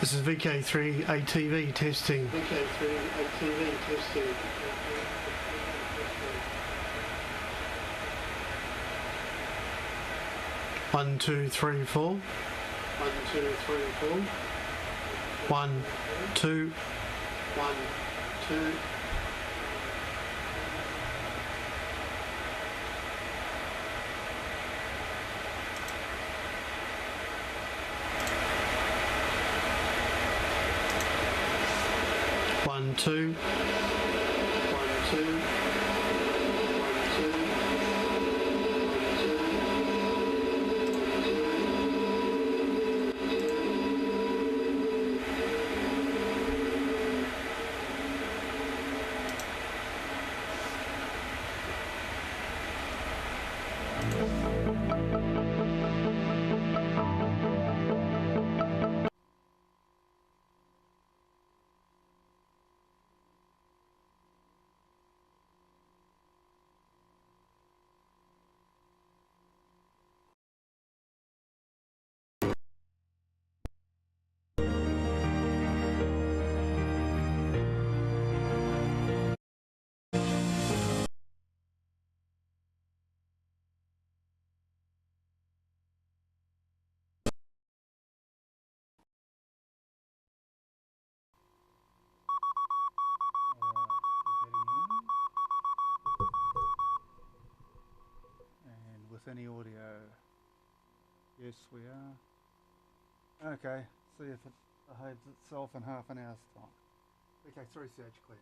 This is VK3 ATV testing. VK3 ATV testing. 1, 2, 3, 4. 1, 2, 3, 4. 1, 2. 1, 2. One, two. 1, 2. 1, 2. With any audio. Yes, we are. Okay, see if it behaves itself in half an hour's time. Okay, 3CH clear.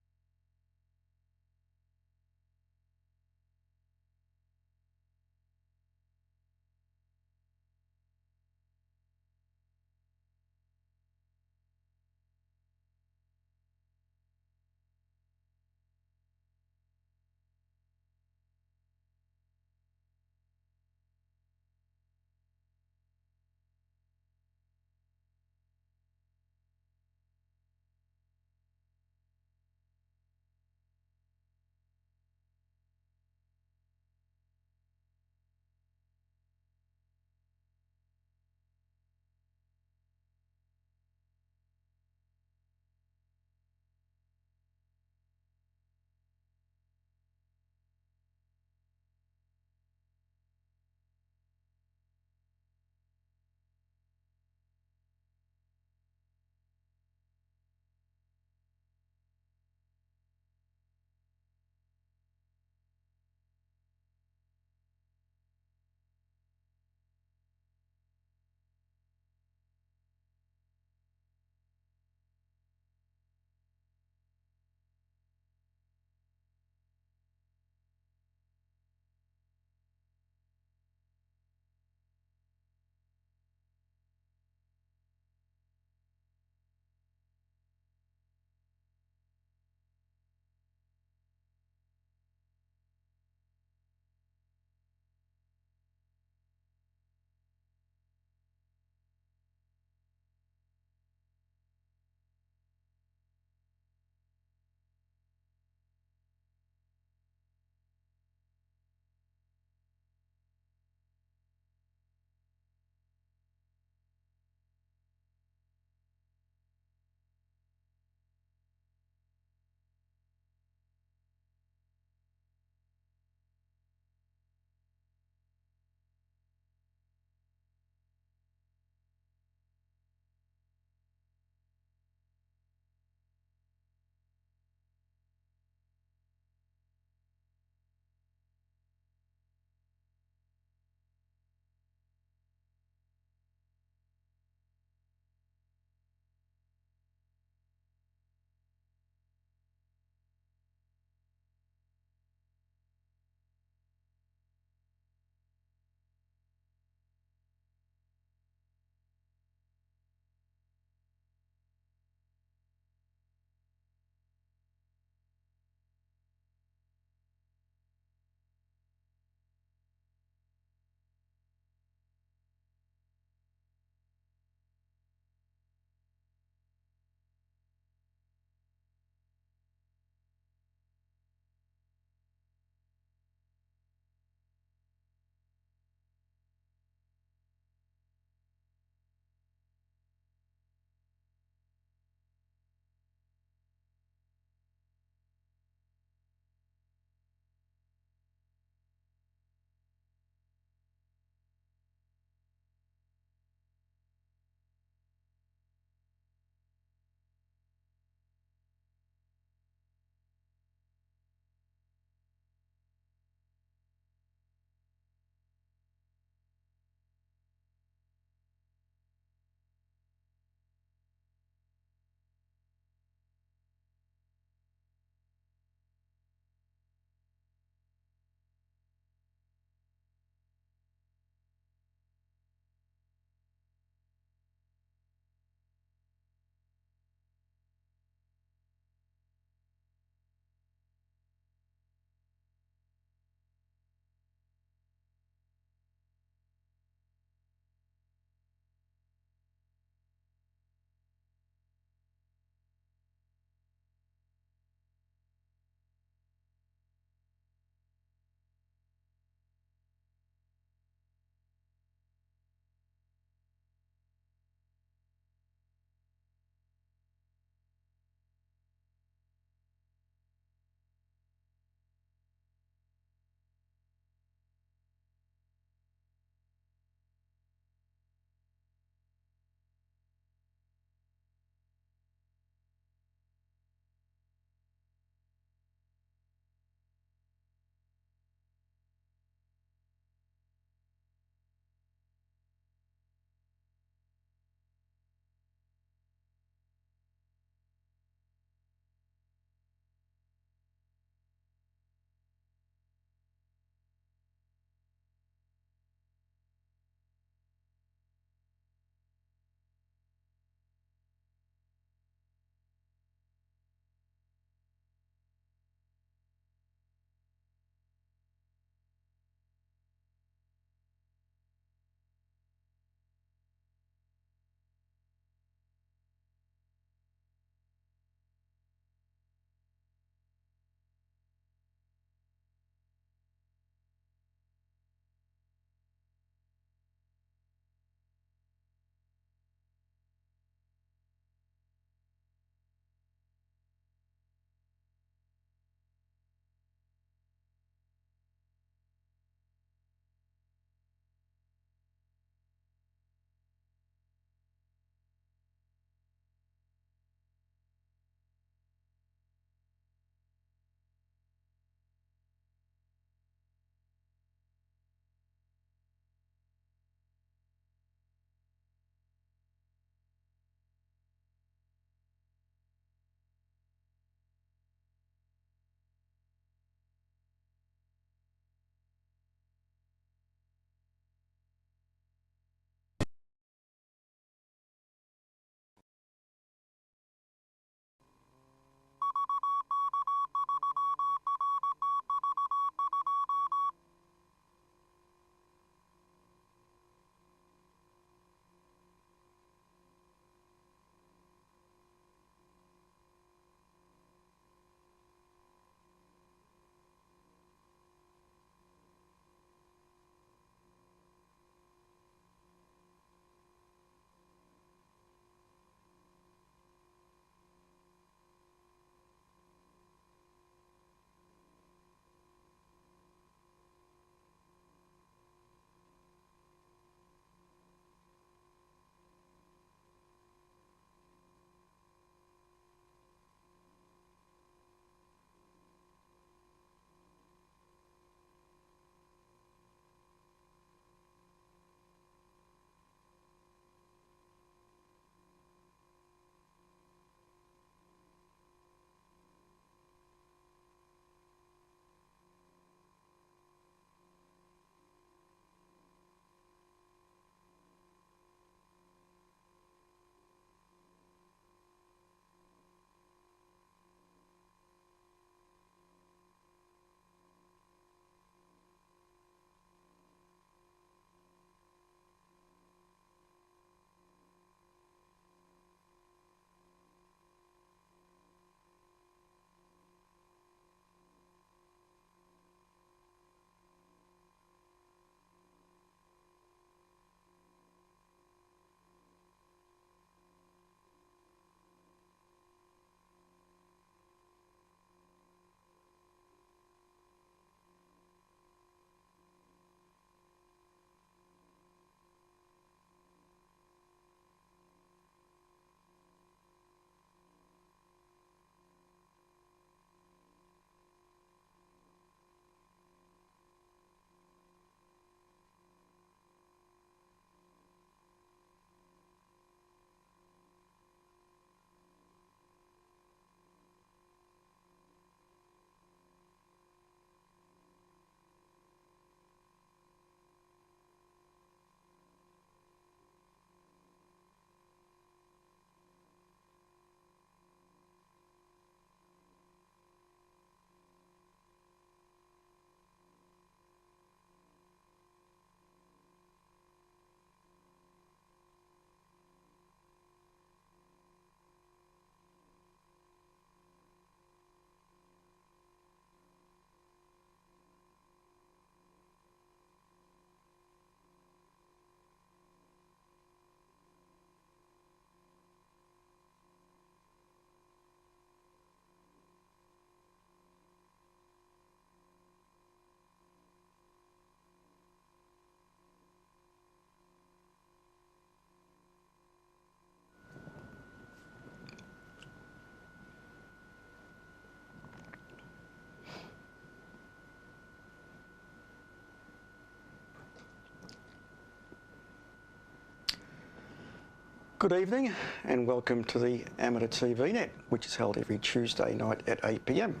Good evening and welcome to the Amateur TV Net, which is held every Tuesday night at 8 p.m.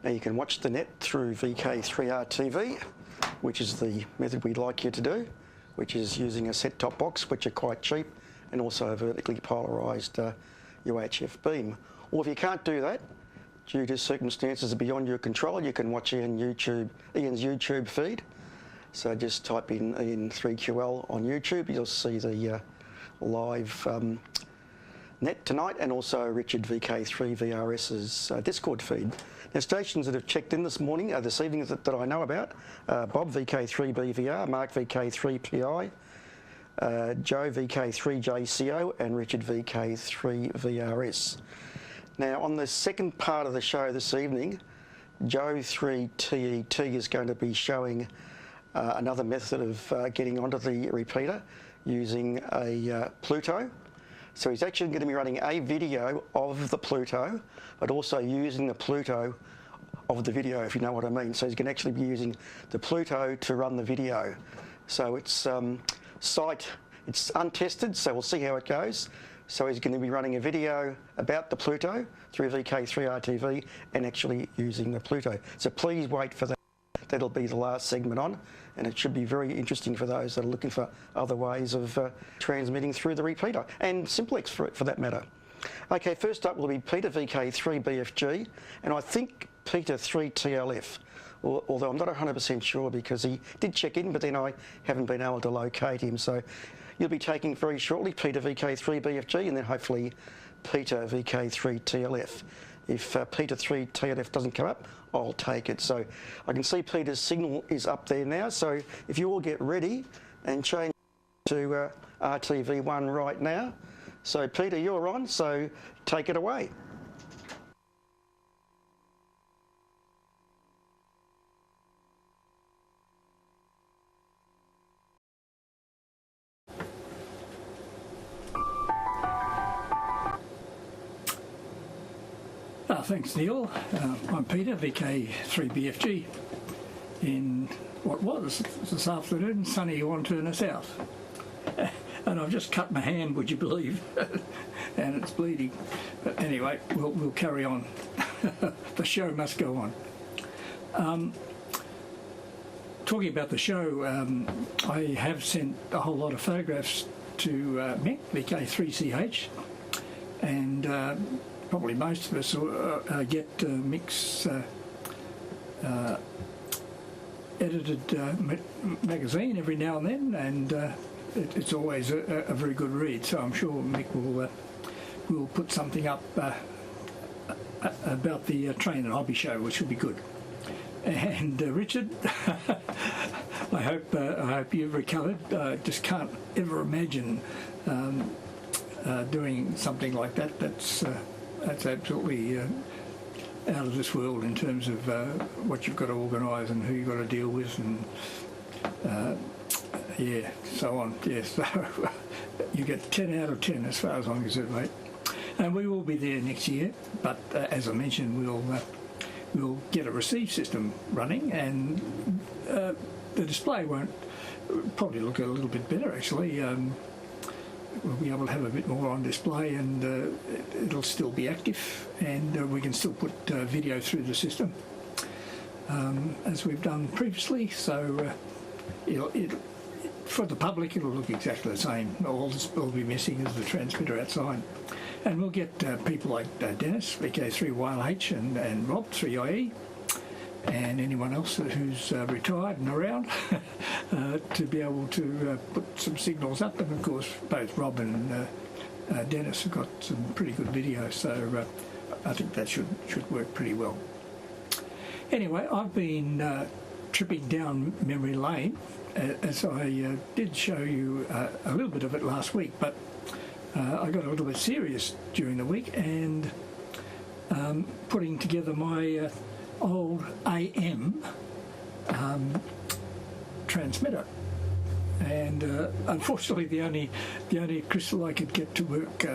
Now you can watch the net through VK3RTV, which is the method we'd like you to do, which is using a set-top box, which are quite cheap, and also a vertically polarised UHF beam. Or if you can't do that, due to circumstances beyond your control, you can watch Ian's YouTube feed. So just type in Ian3QL on YouTube, you'll see the live net tonight, and also Richard VK3VRS's Discord feed. Now, stations that have checked in this evening that I know about, Bob VK3BVR, Mark VK3PI, Joe VK3JCO, and Richard VK3VRS. Now, on the second part of the show this evening, Joe 3TET is going to be showing another method of getting onto the repeater using a Pluto. So he's actually going to be running a video of the Pluto, but also using the Pluto of the video, if you know what I mean. So he's going to actually be using the Pluto to run the video. So it's it's untested, so we'll see how it goes. So he's going to be running a video about the Pluto through VK3RTV and actually using the Pluto. So please wait for that. That'll be the last segment on, and it should be very interesting for those that are looking for other ways of transmitting through the repeater, and simplex for that matter. Okay, first up will be Peter VK3BFG, and I think Peter 3TLF, although I'm not 100% sure because he did check in, but then I haven't been able to locate him. So you'll be taking very shortly Peter VK3BFG, and then hopefully Peter VK3TLF. If Peter 3TLF doesn't come up, I'll take it. So I can see Peter's signal is up there now. So if you all get ready and change to RTV1 right now. So Peter, you're on, so take it away. Thanks, Neil. I'm Peter, VK3BFG, in what was this afternoon, sunny Wantirna South. And I've just cut my hand, would you believe, and it's bleeding. But anyway, we'll carry on. The show must go on. Talking about the show, I have sent a whole lot of photographs to Mick, VK3CH, and probably most of us get Mick's edited magazine every now and then, and it's always a very good read. So I'm sure Mick will put something up about the Train and Hobby Show, which will be good. And Richard, I hope you've recovered. I just can't ever imagine doing something like that. That's absolutely out of this world in terms of what you've got to organise and who you've got to deal with, and yeah, so on. Yeah, so you get 10 out of 10 as far as I'm concerned, mate. And we will be there next year, but as I mentioned, we'll get a receive system running, and the display won't probably look a little bit better actually. We'll be able to have a bit more on display, and it'll still be active, and we can still put video through the system as we've done previously. So for the public it'll look exactly the same. All will be missing is the transmitter outside, and we'll get people like Dennis VK3YLH and Rob 3IE and anyone else who's retired and around to be able to put some signals up. And of course both Rob and Dennis have got some pretty good video, so I think that should work pretty well. Anyway, I've been tripping down memory lane, as I did show you a little bit of it last week, but I got a little bit serious during the week, and putting together my old AM transmitter, and unfortunately the only crystal I could get to work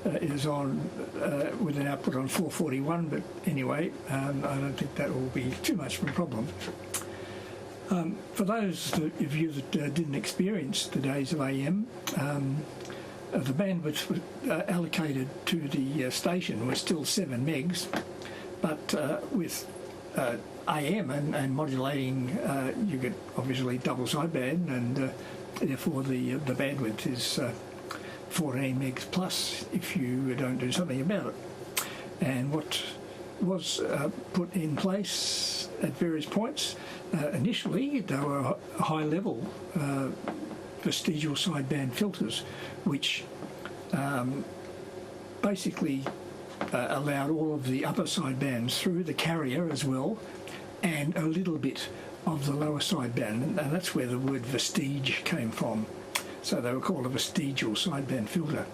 is on with an output on 441, but anyway, I don't think that will be too much of a problem. For those of you that didn't experience the days of AM, the bandwidth allocated to the station was still 7 megs, but with AM and modulating, you get obviously double sideband, and therefore the bandwidth is 14 megs plus if you don't do something about it. And what was put in place at various points, initially they were high-level vestigial sideband filters, which basically allowed all of the upper sidebands through the carrier as well, and a little bit of the lower sideband, and that's where the word vestige came from. So they were called a vestigial sideband filter.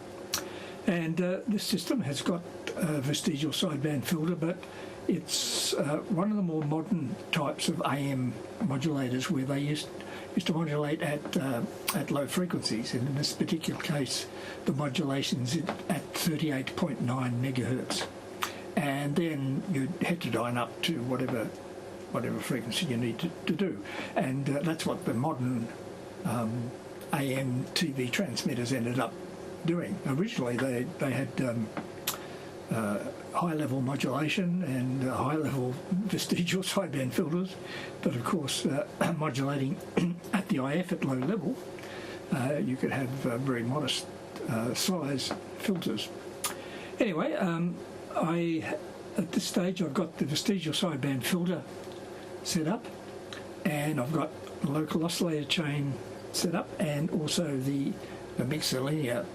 And this system has got a vestigial sideband filter, but it's one of the more modern types of AM modulators where they used to modulate at low frequencies, and in this particular case the modulation's at 38.9 megahertz, and then you had to dial up to whatever frequency you need to do, and that's what the modern AM TV transmitters ended up doing. Originally they had high-level modulation and high-level vestigial sideband filters, but of course modulating at the IF at low level, you could have very modest size filters. Anyway, at this stage I've got the vestigial sideband filter set up, and I've got the local oscillator chain set up, and also the mixer linear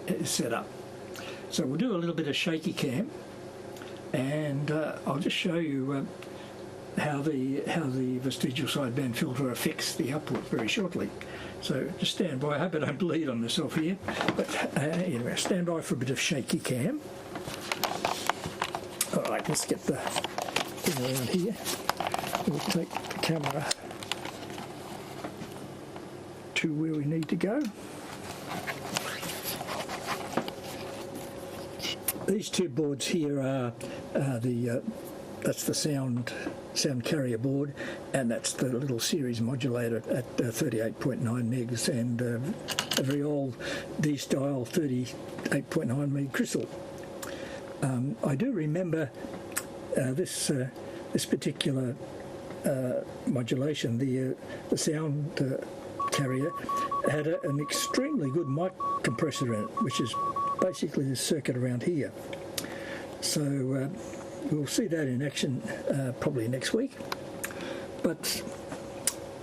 is set up. So we'll do a little bit of shaky cam, and I'll just show you how the vestigial sideband filter affects the output very shortly. So just stand by. I hope I don't bleed on myself here, but anyway, stand by for a bit of shaky cam. All right, let's get the thing around here. We'll take the camera to where we need to go. These two boards here are that's the sound carrier board, and that's the little series modulator at 38.9 megs, and a very old D-style 38.9 meg crystal. I do remember this particular modulation. The sound carrier had an extremely good mic compressor in it, which is basically this circuit around here. So we'll see that in action probably next week. But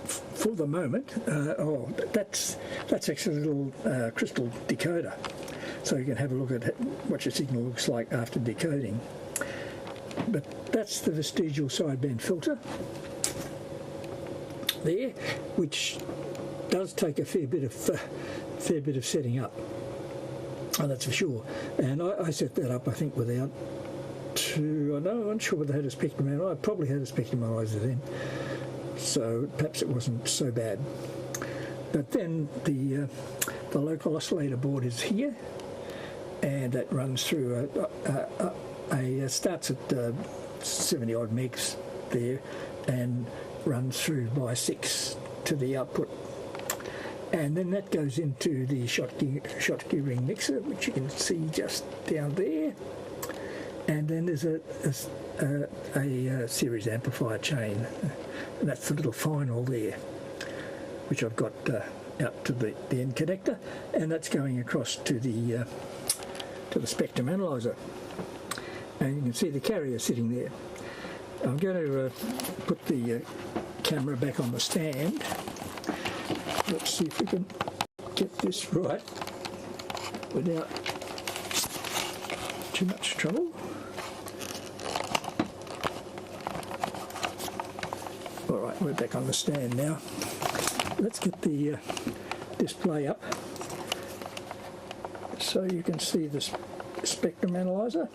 for the moment, that's actually a little crystal decoder. So you can have a look at what your signal looks like after decoding. But that's the vestigial sideband filter there, which does take a fair bit of setting up. Oh, that's for sure. And I set that up, I think, without I'm not sure whether I had a spectrum analyzer. I probably had a spectrum analyzer then, so perhaps it wasn't so bad. But then the local oscillator board is here, and that runs through starts at 70 odd megs there, and runs through by 6 to the output. And then that goes into the Schottky ring mixer, which you can see just down there. And then there's a series amplifier chain, and that's the little final there, which I've got out to the end connector, and that's going across to the spectrum analyzer. And you can see the carrier sitting there. I'm going to put the camera back on the stand. Let's see if we can get this right without too much trouble. All right, we're back on the stand now. Let's get the display up so you can see the spectrum analyzer.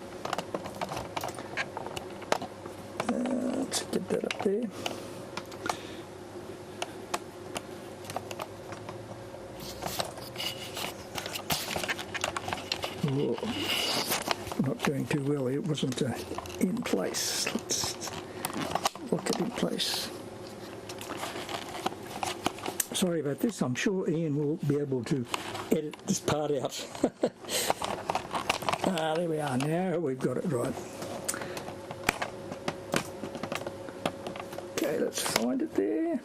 Let's get that up there. Oh, not doing too well. It wasn't in place. Let's lock it in place. sorry about this. I'm sure Ian will be able to edit this part out. There we are now. We've got it right. Okay, let's find it there.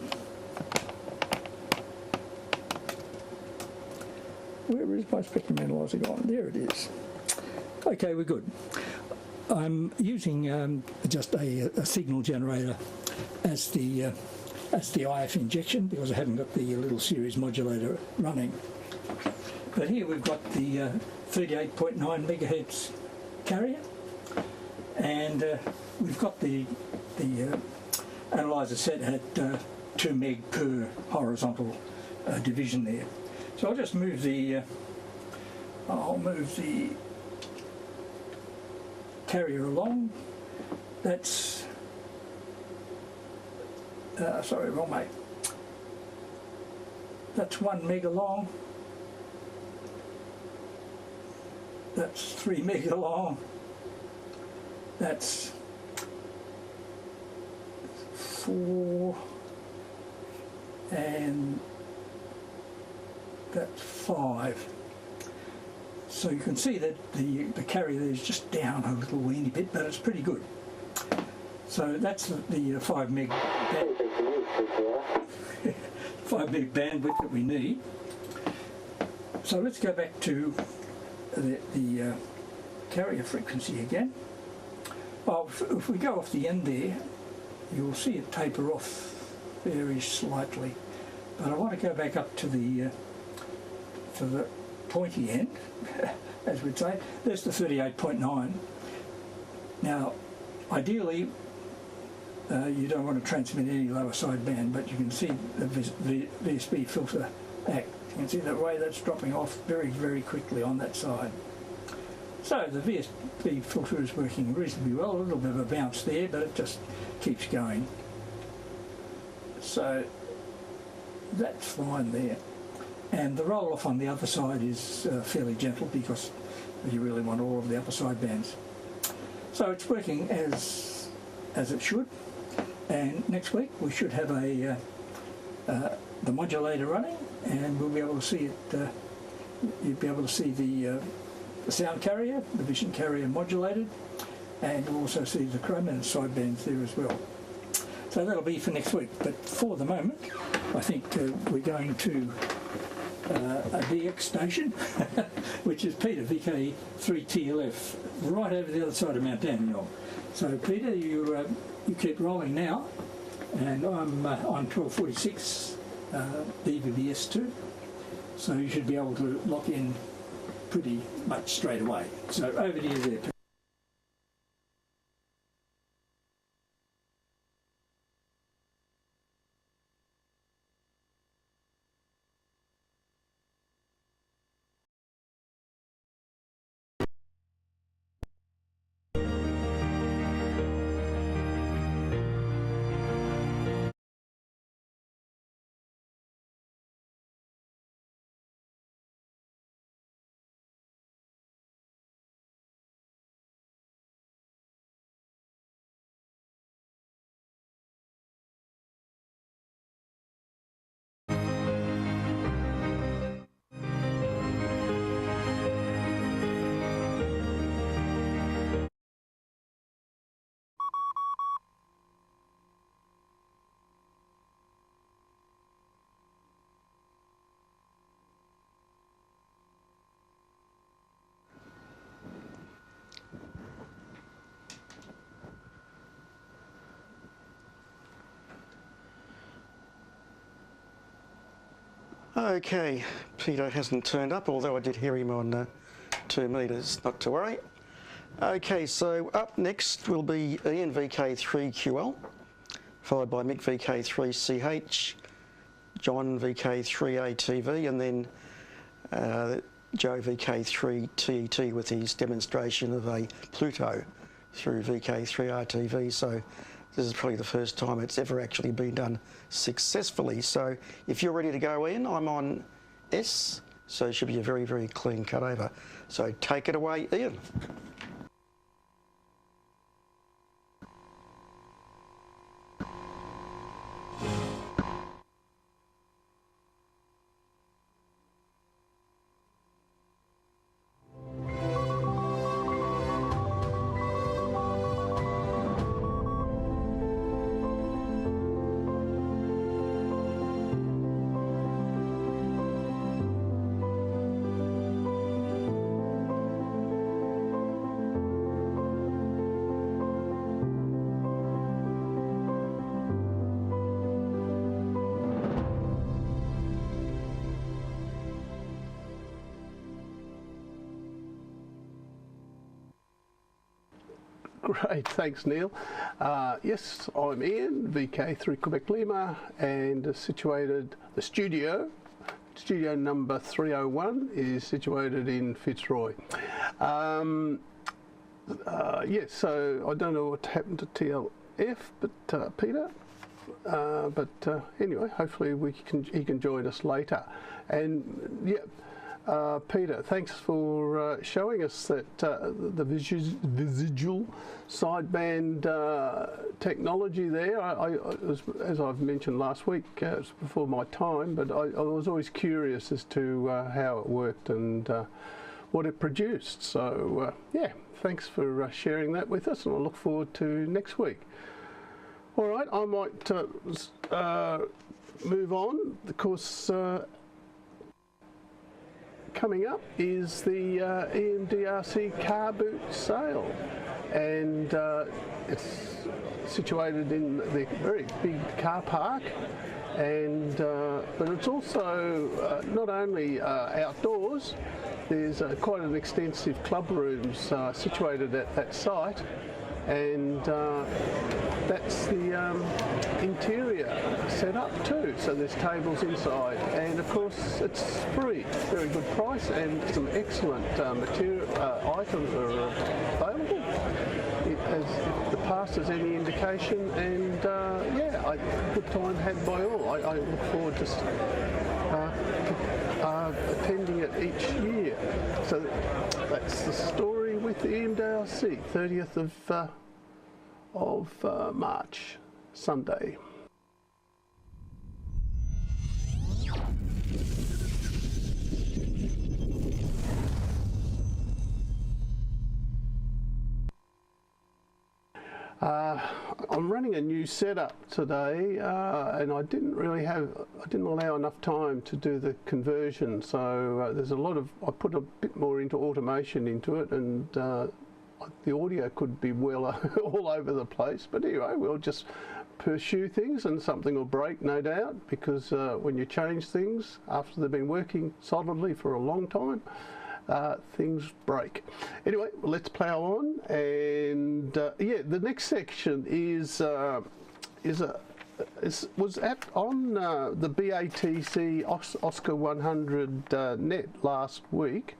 Where is my spectrum analyzer gone? There it is. Okay, we're good. I'm using just a signal generator as the IF injection because I haven't got the little series modulator running. But here we've got the 38.9 megahertz carrier, and we've got the analyzer set at 2 meg per horizontal division there. So I'll just move the carrier along. That's sorry, wrong way. That's 1 meg long. That's 3 meg long. That's 4, and that's 5. So you can see that the carrier there is just down a little weeny bit, but it's pretty good. So that's the 5 meg 5 meg bandwidth that we need. So let's go back to the carrier frequency again. Oh, if we go off the end there, you'll see it taper off very slightly. But I want to go back up to the pointy end, as we'd say. There's the 38.9. Now, ideally, you don't want to transmit any lower sideband, but you can see the VSB filter act. You can see the way that's dropping off very, very quickly on that side. So the VSB filter is working reasonably well. A little bit of a bounce there, but it just keeps going. So that's fine there. And the roll-off on the other side is fairly gentle because you really want all of the upper side bands. So it's working as it should. And next week we should have the modulator running, and we'll be able to see it. You'll be able to see the sound carrier, the vision carrier modulated, and you'll also see the chroma and sidebands there as well. So that'll be for next week. But for the moment, I think we're going to a DX station, which is Peter VK3TLF, right over the other side of Mount Daniel. So Peter, you keep rolling now, and I'm on 1246 BVBS2, so you should be able to lock in pretty much straight away. So over to you there, Peter. Okay, Peter hasn't turned up, although I did hear him on 2 metres, not to worry. Okay, so up next will be Ian VK3QL, followed by Mick VK3CH, John VK3ATV, and then Joe VK3TET with his demonstration of a Pluto through VK3RTV. So this is probably the first time it's ever actually been done successfully. So if you're ready to go in, I'm on S, so it should be a very, very clean cut over. So take it away, Ian. Great, thanks Neil. Yes, I'm Ian, VK3 Quebec Lima, and situated, the studio number 301 is situated in Fitzroy. Yes, so I don't know what happened to TLF, but Peter, anyway, hopefully he can join us later. And yeah, Peter, thanks for showing us that the visual sideband technology there. As I've mentioned last week, it was before my time, but I was always curious as to how it worked and what it produced. So yeah, thanks for sharing that with us, and I look forward to next week. All right, I might move on. Of course, coming up is the EMDRC car boot sale, and it's situated in the very big car park, and but it's also not only outdoors. There's quite an extensive club rooms situated at that site, and that's the interior setup too. So there's tables inside, and of course it's free, very good price, and some excellent material items are available. As if the past is any indication, and yeah, good time had by all. I look forward to attending it each year. So that's the story with the EMDRC, 30th of March, Sunday. I'm running a new setup today, and I didn't allow enough time to do the conversion. So there's I put a bit more into automation into it, and the audio could be well all over the place. But anyway, we'll just pursue things, and something will break, no doubt, because when you change things after they've been working solidly for a long time, things break. Anyway, let's plow on, and yeah, the next section was on the BATC Oscar 100 net last week,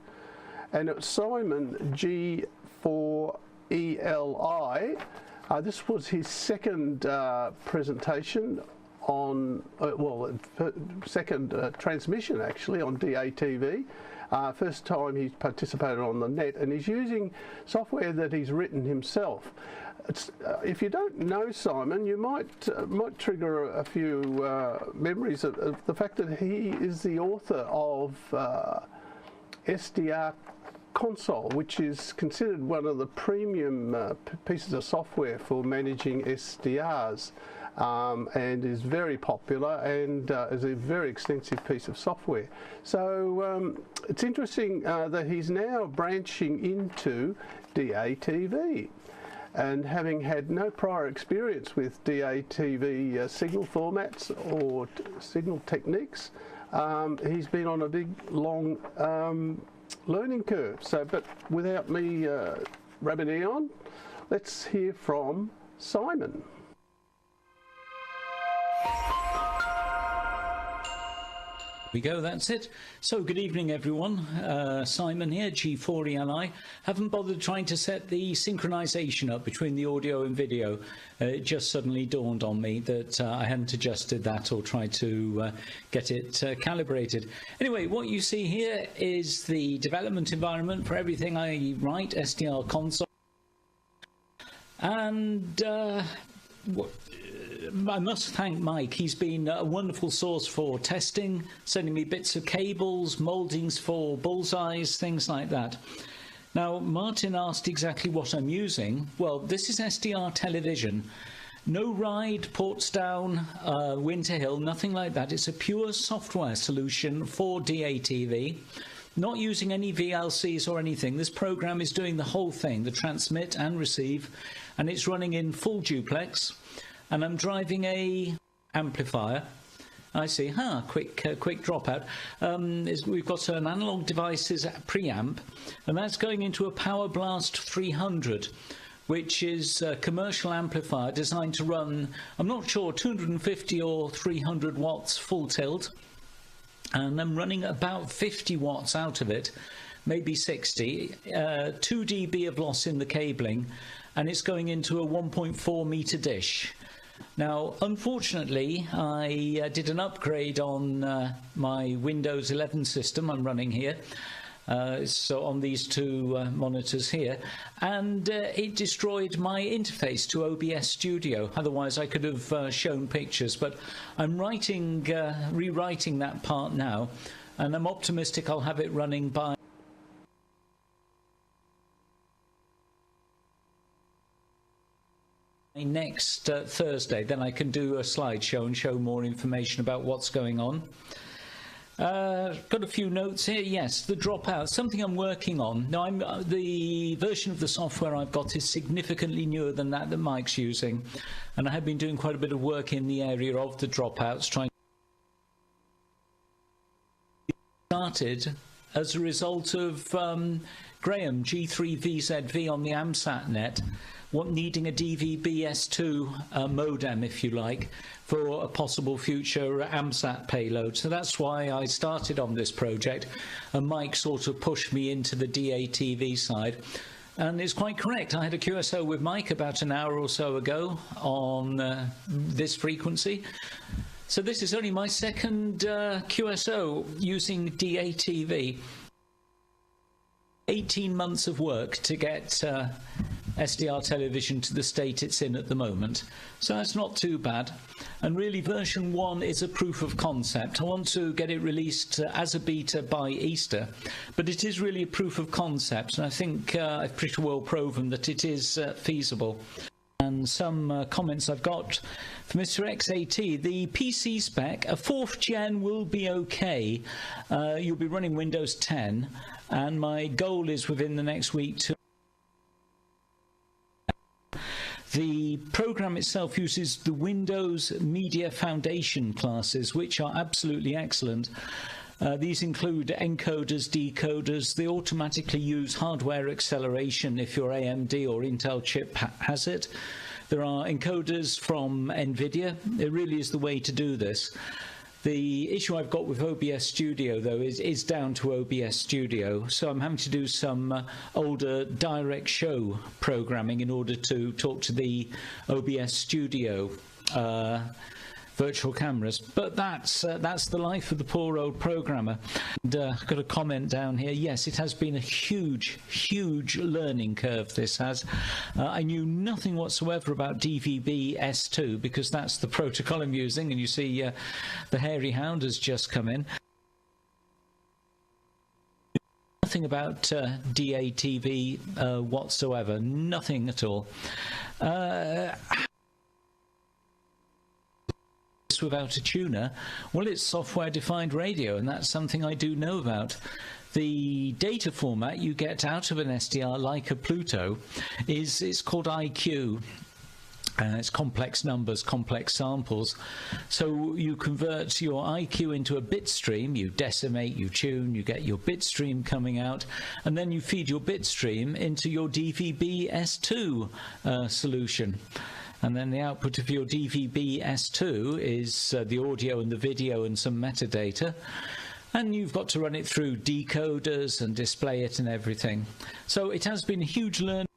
and it's Simon G4ELI. This was his second presentation on, second transmission actually on DATV. First time he's participated on the net, and he's using software that he's written himself. If you don't know Simon, you might trigger a few memories of the fact that he is the author of SDR Console, which is considered one of the premium pieces of software for managing SDRs. And is very popular, and is a very extensive piece of software. So it's interesting that he's now branching into DATV, and having had no prior experience with DATV signal formats or signal techniques, he's been on a big, long learning curve. So, but without me rabbiting on, let's hear from Simon. We go, that's it. So good evening everyone, Simon here, G4ELI. Haven't bothered trying to set the synchronization up between the audio and video. It just suddenly dawned on me that I hadn't adjusted that or tried to get it calibrated. Anyway, what you see here is the development environment for everything I write, SDR Console. And I must thank Mike. He's been a wonderful source for testing, sending me bits of cables, mouldings for bullseyes, things like that. Now, Martin asked exactly what I'm using. Well, this is SDR television. No ride, ports down, Winter Hill, nothing like that. It's a pure software solution for DATV. Not using any VLCs or anything. This program is doing the whole thing, the transmit and receive, and it's running in full duplex. And I'm driving a amplifier. I see, quick dropout. We've got an analog devices preamp, and that's going into a Power Blast 300, which is a commercial amplifier designed to run, I'm not sure, 250 or 300 watts full tilt, and I'm running about 50 watts out of it, maybe 60, 2 dB of loss in the cabling, and it's going into a 1.4 meter dish. Now, unfortunately, I did an upgrade on my Windows 11 system I'm running here, so on these two monitors here, and it destroyed my interface to OBS Studio. Otherwise, I could have shown pictures, but I'm rewriting that part now, and I'm optimistic I'll have it running by next Thursday. Then I can do a slideshow and show more information about what's going on. Got a few notes here. Yes, the dropout, something I'm working on. Now, the version of the software I've got is significantly newer than that Mike's using, and I have been doing quite a bit of work in the area of the dropouts, trying started as a result of Graham G3VZV on the AMSAT net, needing a DVB-S2 modem, if you like, for a possible future AMSAT payload. So that's why I started on this project, and Mike sort of pushed me into the DATV side. And it's quite correct. I had a QSO with Mike about an hour or so ago on this frequency. So this is only my second QSO using DATV. 18 months of work to get SDR television to the state it's in at the moment. So that's not too bad. And really, version 1 is a proof of concept. I want to get it released as a beta by Easter, but it is really a proof of concept, and I think I've pretty well proven that it is feasible. And some comments I've got for Mr. XAT. The PC spec, a 4th gen will be okay. You'll be running Windows 10, and my goal is within the next week to... The program itself uses the Windows Media Foundation classes, which are absolutely excellent. These include encoders, decoders. They automatically use hardware acceleration if your AMD or Intel chip has it. There are encoders from NVIDIA. It really is the way to do this. The issue I've got with OBS Studio, though, is down to OBS Studio, so I'm having to do some older direct show programming in order to talk to the OBS Studio virtual cameras. But that's the life of the poor old programmer. And I've got a comment down here. Yes, it has been a huge learning curve, this has. I knew nothing whatsoever about DVB-S2 because that's the protocol I'm using, and you see the hairy hound has just come in. Nothing about DATV whatsoever, nothing at all. Without a tuner, well, it's software-defined radio, and that's something I do know about. The data format you get out of an SDR, like a Pluto, it's called IQ. It's complex numbers, complex samples. So you convert your IQ into a bit stream, you decimate, you tune, you get your bit stream coming out, and then you feed your bit stream into your DVB-S2 solution. And then the output of your DVB-S2 is the audio and the video and some metadata. And you've got to run it through decoders and display it and everything. So it has been a huge learning.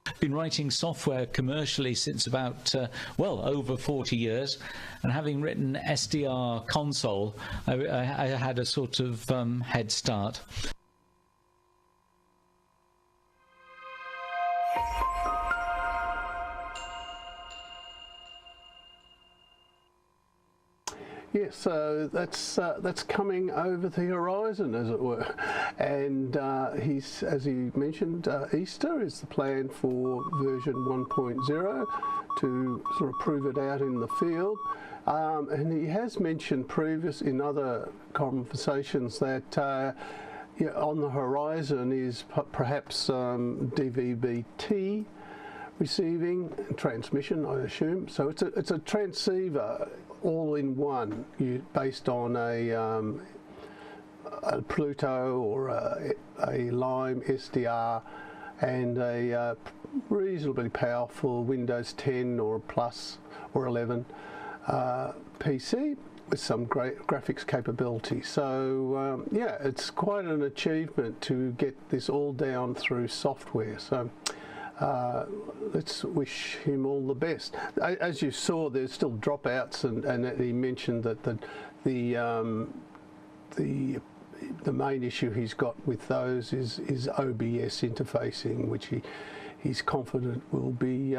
I've been writing software commercially since about, well, over 40 years. And having written SDR console, I had a sort of head start. Yes, so that's coming over the horizon, as it were, and as he mentioned, Easter is the plan for version 1.0 to sort of prove it out in the field, and he has mentioned in other conversations that on the horizon is perhaps DVB-T receiving and transmission, I assume. So it's a transceiver all in one, based on a Pluto or a Lime SDR and a reasonably powerful Windows 10 or Plus or 11 PC with some great graphics capability. So yeah, it's quite an achievement to get this all down through software. So let's wish him all the best. As you saw, there's still dropouts, and he mentioned that the main issue he's got with those is OBS interfacing, which he's confident will be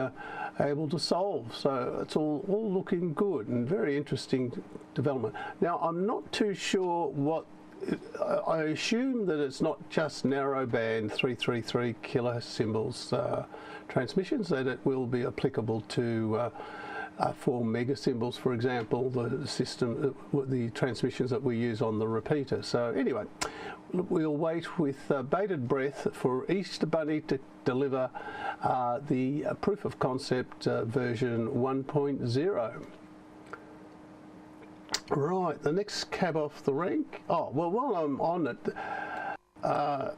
able to solve. So it's all looking good and very interesting development. Now, I'm not too sure what, I assume that it's not just narrowband 333 kilosymbols transmissions, that it will be applicable to 4 megasymbols, for example, the system, the transmissions that we use on the repeater. So anyway, we'll wait with bated breath for Easter Bunny to deliver the proof of concept version 1.0. Right, the next cab off the rank. Oh, well, while I'm on it, that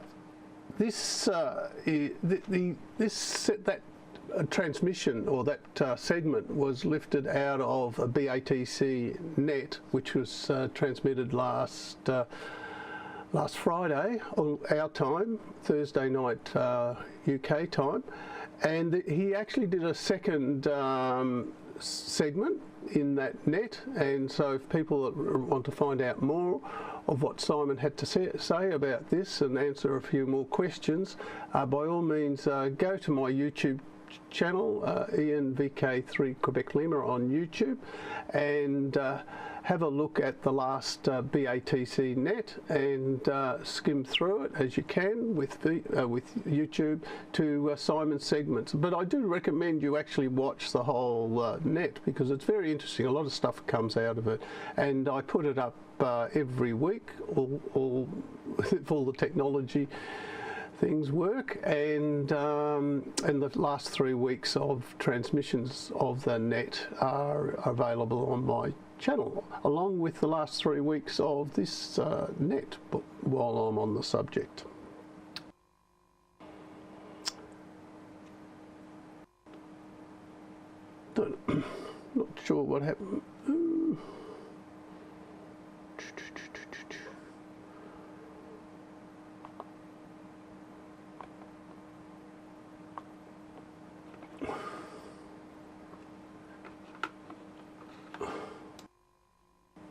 transmission, or that segment, was lifted out of a BATC net, which was transmitted last Friday, our time, Thursday night UK time, and he actually did a second segment in that net. And so if people want to find out more of what Simon had to say about this and answer a few more questions, by all means go to my YouTube channel, IanVK3 Quebec Lima on YouTube, and have a look at the last BATC net and skim through it as you can with YouTube to Simon's segments. But I do recommend you actually watch the whole net, because it's very interesting. A lot of stuff comes out of it, and I put it up every week, all with all the technology things work, and the last 3 weeks of transmissions of the net are available on my channel, along with the last 3 weeks of this net, but while I'm on the subject. Not sure what happened.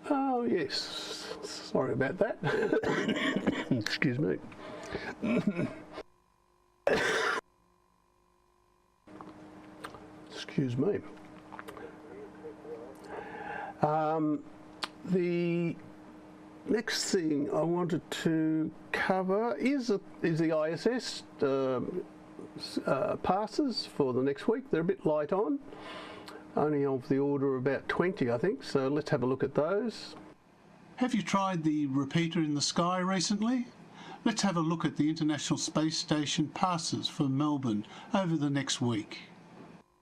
Oh yes, sorry about that. Excuse me. Excuse me. The next thing I wanted to cover is the ISS passes for the next week. They're a bit light on, only of the order of about 20, I think, so let's have a look at those. Have you tried the repeater in the sky recently? Let's have a look at the International Space Station passes for Melbourne over the next week.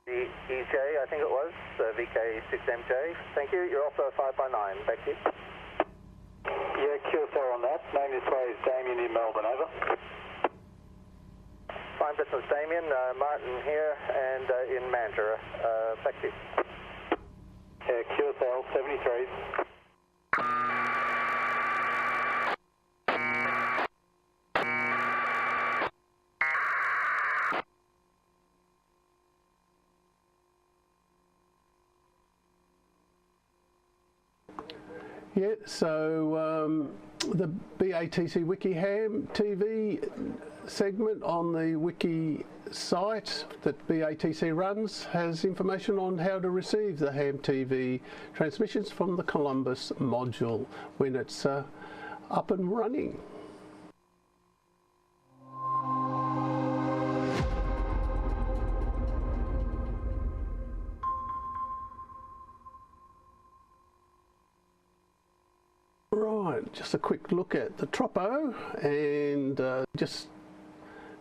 EJ, I think it was, VK6MJ. Thank you. You're also 5x9. Back to you. Yeah, QSL on that. Name this way is Damien in Melbourne, over. Fine business, Damien. Martin here and in Mandurah. Back to you. Yeah, QSL 73. Yeah, so the BATC Wiki Ham TV segment on the Wiki site that BATC runs has information on how to receive the Ham TV transmissions from the Columbus module when it's up and running. Right, just a quick look at the Tropo and just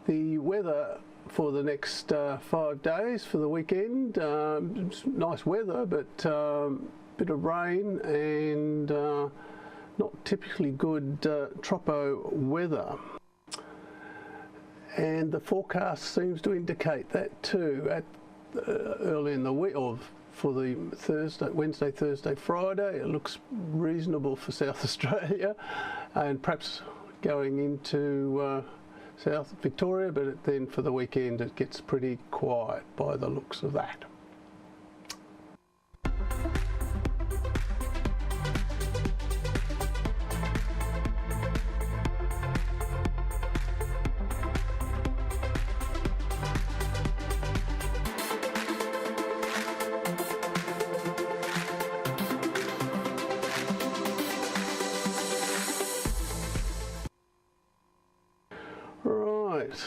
the weather for the next 5 days for the weekend. Nice weather, but bit of rain and not typically good Tropo weather. and the forecast seems to indicate that too. At early in the week, or for the Wednesday, Thursday, Friday, it looks reasonable for South Australia, and perhaps going into South Victoria, but then for the weekend it gets pretty quiet by the looks of that.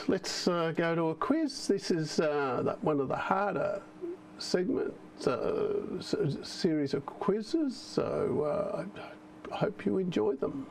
Let's go to a quiz. This is one of the harder segments, series of quizzes, so I hope you enjoy them.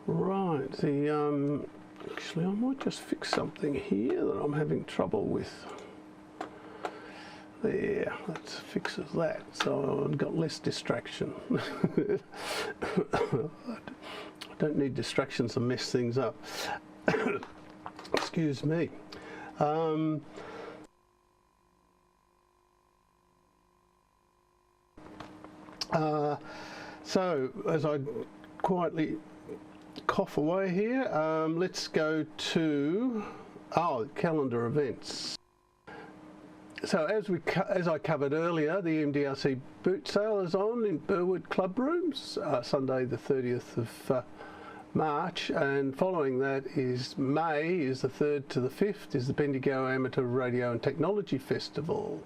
Right, actually I might just fix something here that I'm having trouble with. There, that fixes that, so I've got less distraction. I don't need distractions to mess things up. Excuse me. So, as I quietly cough away here, let's go to calendar events. So as I covered earlier, the MDRC boot sale is on in Burwood Club Rooms, Sunday the 30th of March, and following that is May, is the 3rd to the 5th, is the Bendigo Amateur Radio and Technology Festival.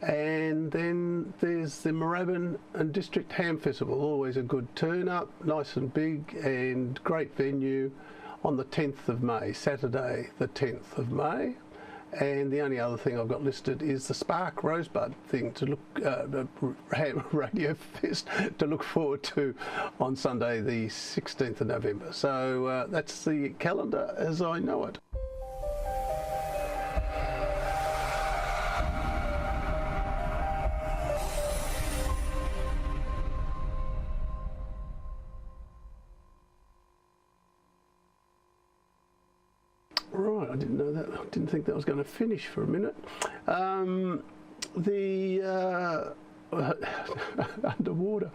And then there's the Moorabbin and District Ham Festival, always a good turn up, nice and big and great venue, on the 10th of May, Saturday the 10th of May. And the only other thing I've got listed is the Spark Rosebud thing to look, Radio Fest to look forward to on Sunday the 16th of November. So that's the calendar as I know it. Right, I didn't know that. I didn't think that was going to finish for a minute. Underwater.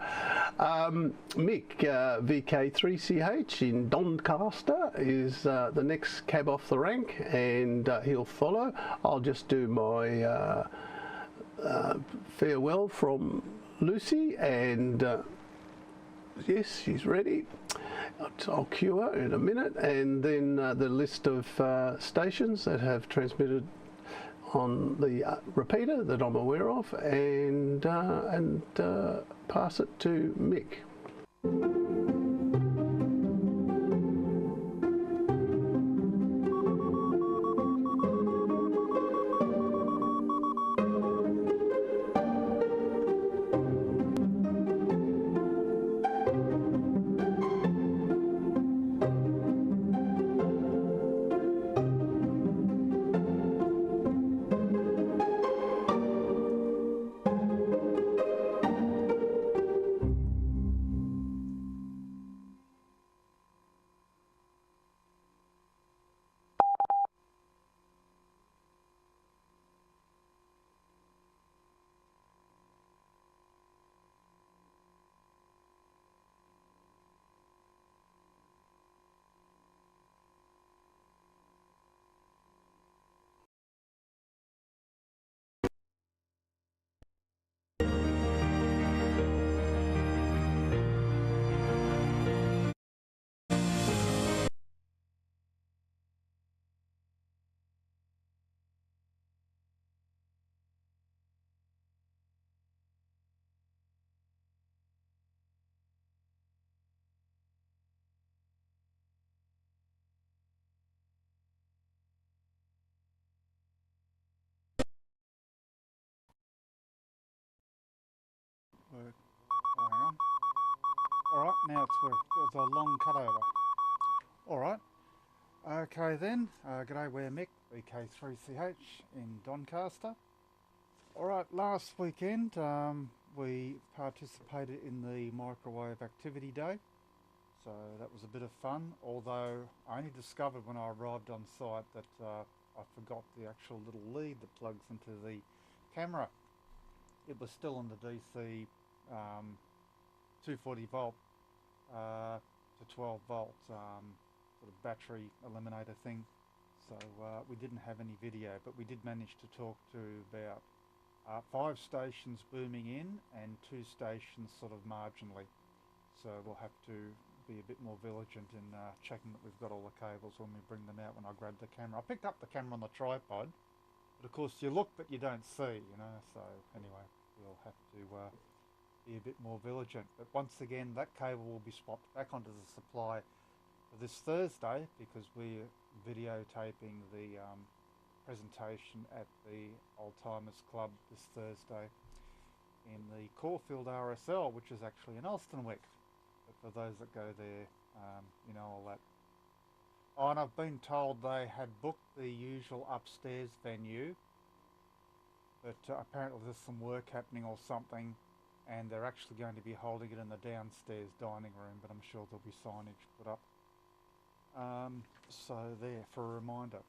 Mick, VK3CH in Doncaster is the next cab off the rank, and he'll follow. I'll just do my farewell from Lucy, and yes, she's ready. I'll cue her in a minute, and then the list of stations that have transmitted on the repeater that I'm aware of, and pass it to Mick. now it's worked. It was a long cutover. Alright. Okay then. G'day, we're Mick, VK3CH in Doncaster. Alright, last weekend we participated in the Microwave Activity Day. So that was a bit of fun, although I only discovered when I arrived on site that I forgot the actual little lead that plugs into the camera. It was still on the DC 240 volt to 12 volt sort of battery eliminator thing. So we didn't have any video, but we did manage to talk to about 5 stations booming in and 2 stations sort of marginally. So we'll have to be a bit more vigilant in checking that we've got all the cables when we bring them out when I grab the camera. I picked up the camera on the tripod, but of course you look but you don't see, you know, so anyway, we'll have to be a bit more vigilant. But once again, that cable will be swapped back onto the supply for this Thursday because we're videotaping the presentation at the Old Timers Club this Thursday in the Caulfield RSL, which is actually in Alstonwick. But for those that go there, you know all that. Oh, and I've been told they had booked the usual upstairs venue, but apparently there's some work happening or something, and they're actually going to be holding it in the downstairs dining room, but I'm sure there'll be signage put up. So there, for a reminder.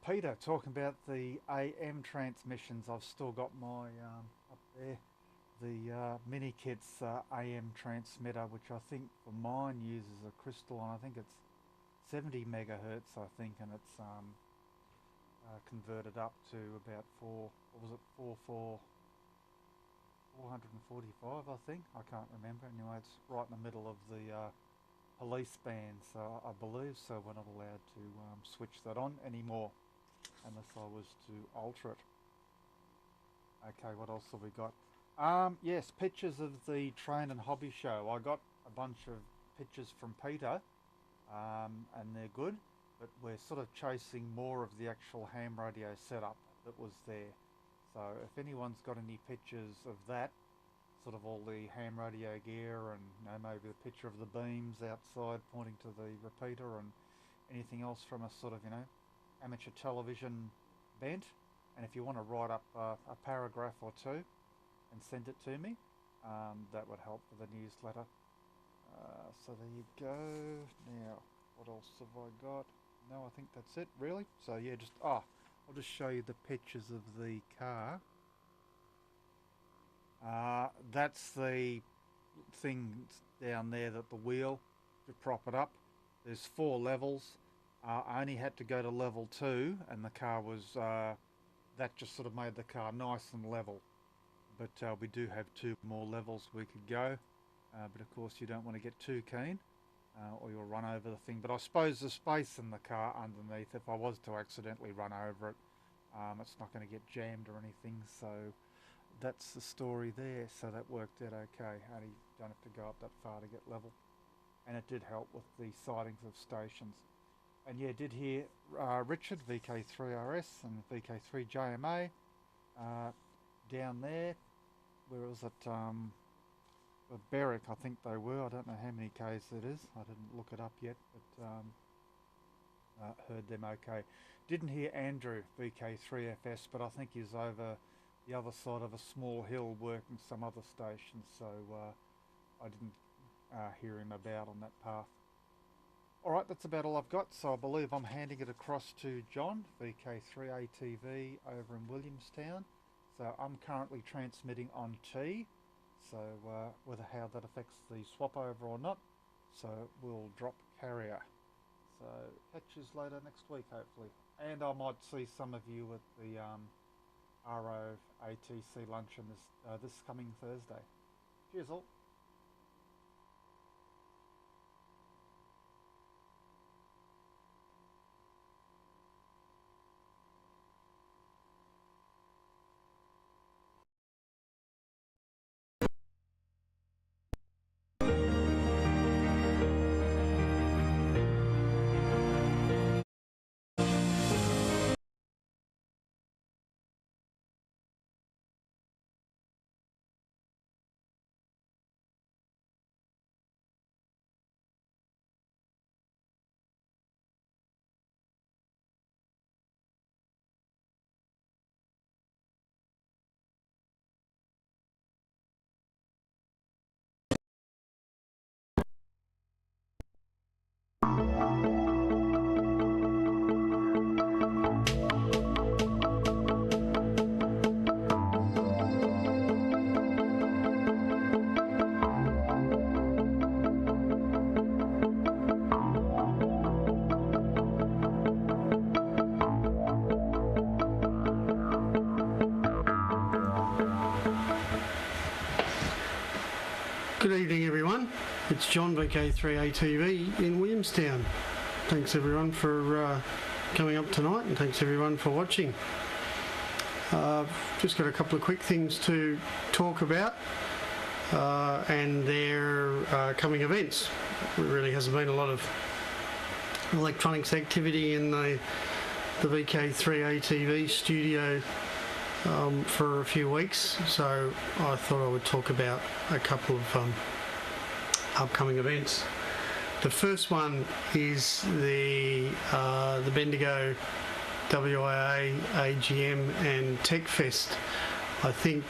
Peter, talking about the AM transmissions, I've still got my, up there, the Mini Kit's AM transmitter, which I think for mine uses a crystal, and I think it's 70 megahertz, I think, and it's converted up to about 445, I think. I can't remember. Anyway, it's right in the middle of the police band, so I believe so. We're not allowed to switch that on anymore unless I was to alter it. Okay, what else have we got? Yes, pictures of the Train and Hobby Show. I got a bunch of pictures from Peter, and they're good, but we're sort of chasing more of the actual ham radio setup that was there. So if anyone's got any pictures of that, sort of all the ham radio gear and, you know, maybe the picture of the beams outside pointing to the repeater and anything else from a sort of, you know, amateur television bent. And if you want to write up a paragraph or two and send it to me, that would help for the newsletter. So there you go. Now, what else have I got? No, I think that's it, really. So yeah, I'll just show you the pictures of the car. That's the thing down there, that the wheel to prop it up. There's 4 levels. I only had to go to level 2, and the car was that just sort of made the car nice and level. But we do have 2 more levels we could go. But of course you don't want to get too keen, or you'll run over the thing. But I suppose the space in the car underneath, if I was to accidentally run over it, it's not going to get jammed or anything. So that's the story there. So that worked out okay. Only don't have to go up that far to get level. And it did help with the sightings of stations. And yeah, did hear Richard, VK3RS and VK3JMA down there. Where was it? Berwick, I think they were. I don't know how many Ks it is. I didn't look it up yet, but heard them okay. Didn't hear Andrew, VK3FS, but I think he's over the other side of a small hill working some other stations, so I didn't hear him about on that path. Alright, that's about all I've got, so I believe I'm handing it across to John, VK3ATV over in Williamstown. So I'm currently transmitting on T, so whether how that affects the swap over or not, so we'll drop carrier. So catch you later next week, hopefully. And I might see some of you at the RO-ATC luncheon this coming Thursday. Cheers all. Good evening, everyone. It's John, VK3 ATV in Williamstown. Thanks everyone for coming up tonight, and thanks everyone for watching. Just got a couple of quick things to talk about and their coming events. There really hasn't been a lot of electronics activity in the VK3 ATV studio for a few weeks, so I thought I would talk about a couple of upcoming events. The first one is the Bendigo WIA, AGM and Tech Fest. I think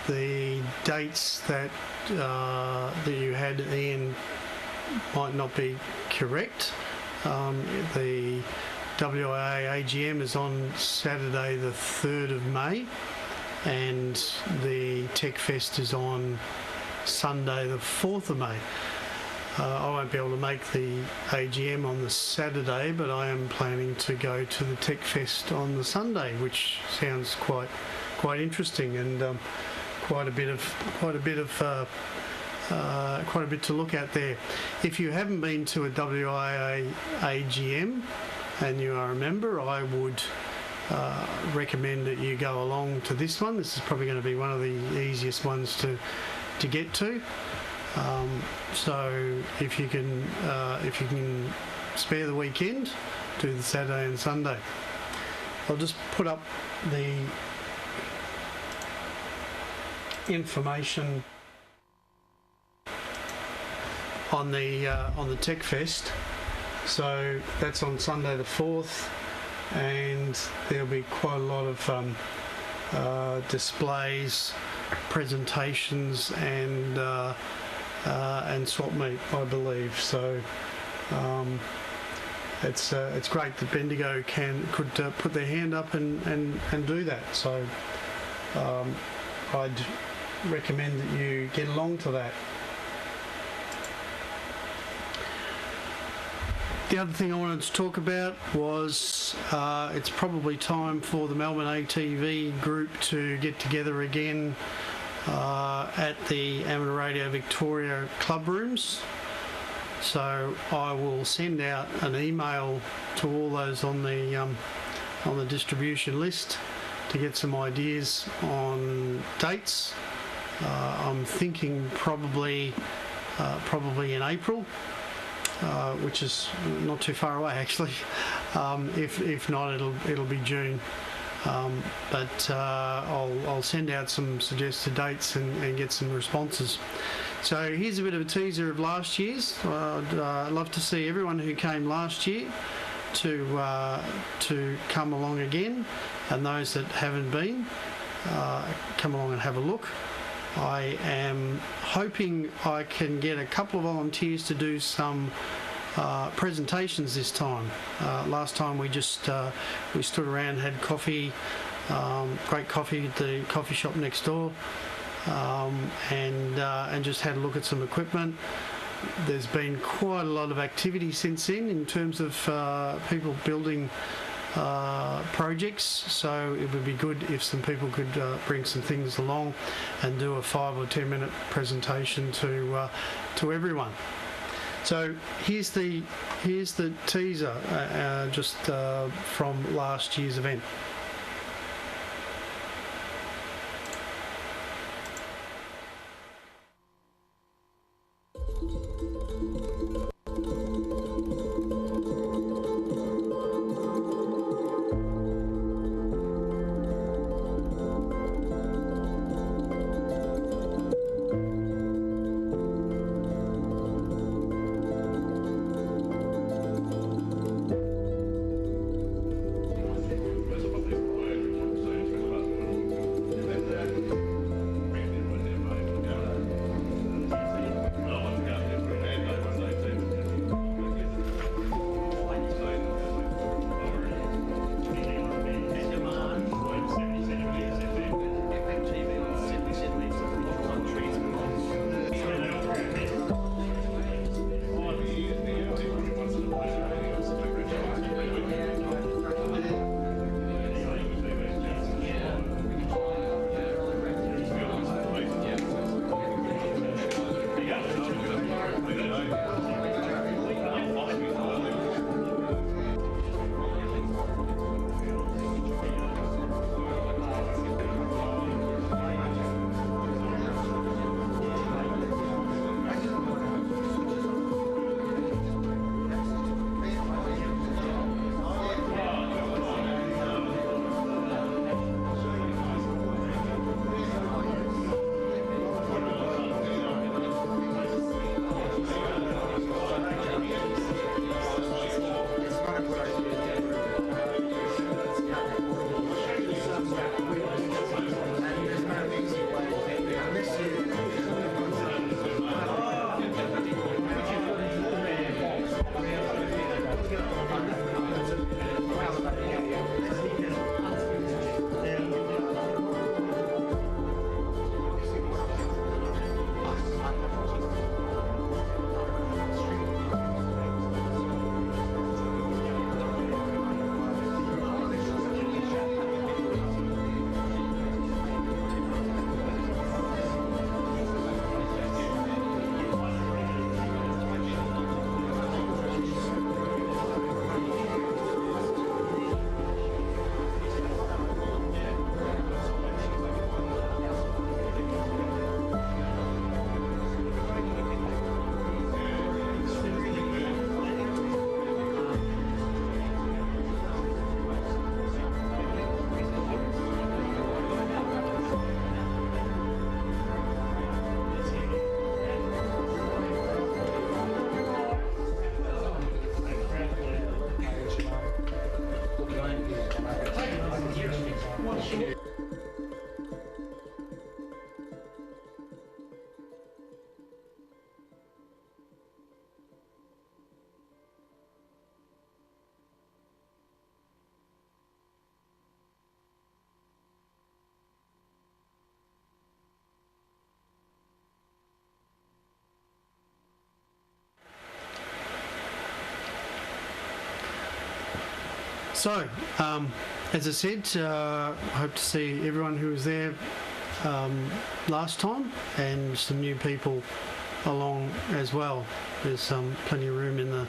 the dates that you had, Ian, might not be correct. The WIA AGM is on Saturday the 3rd of May and the Tech Fest is on Sunday the 4th of May. I won't be able to make the AGM on the Saturday, but I am planning to go to the Tech Fest on the Sunday, which sounds quite interesting and quite a bit to look at there. If you haven't been to a WIA AGM and you are a member, I would recommend that you go along to this one. This is probably going to be one of the easiest ones to get to. So if you can spare the weekend, do the Saturday and Sunday. I'll just put up the information on the Tech Fest. So that's on Sunday the 4th, and there'll be quite a lot of displays, presentations, and swap meet, I believe. So it's great that Bendigo could put their hand up and do that. So I'd recommend that you get along to that. The other thing I wanted to talk about was it's probably time for the Melbourne ATV group to get together again at the Amateur Radio Victoria club rooms. So I will send out an email to all those on the distribution list to get some ideas on dates. I'm thinking probably in April. Which is not too far away actually. If not, it'll be June. But I'll send out some suggested dates and get some responses. So here's a bit of a teaser of last year's. I'd love to see everyone who came last year to come along again, and those that haven't been, come along and have a look. I am hoping I can get a couple of volunteers to do some presentations this time. Last time we just we stood around, had coffee, great coffee at the coffee shop next door, and just had a look at some equipment. There's been quite a lot of activity since then in terms of people building projects, so it would be good if some people could bring some things along and do a 5 or 10 minute presentation to everyone. So here's the teaser just from last year's event. So, as I said, I hope to see everyone who was there last time, and some new people along as well. There's plenty of room in the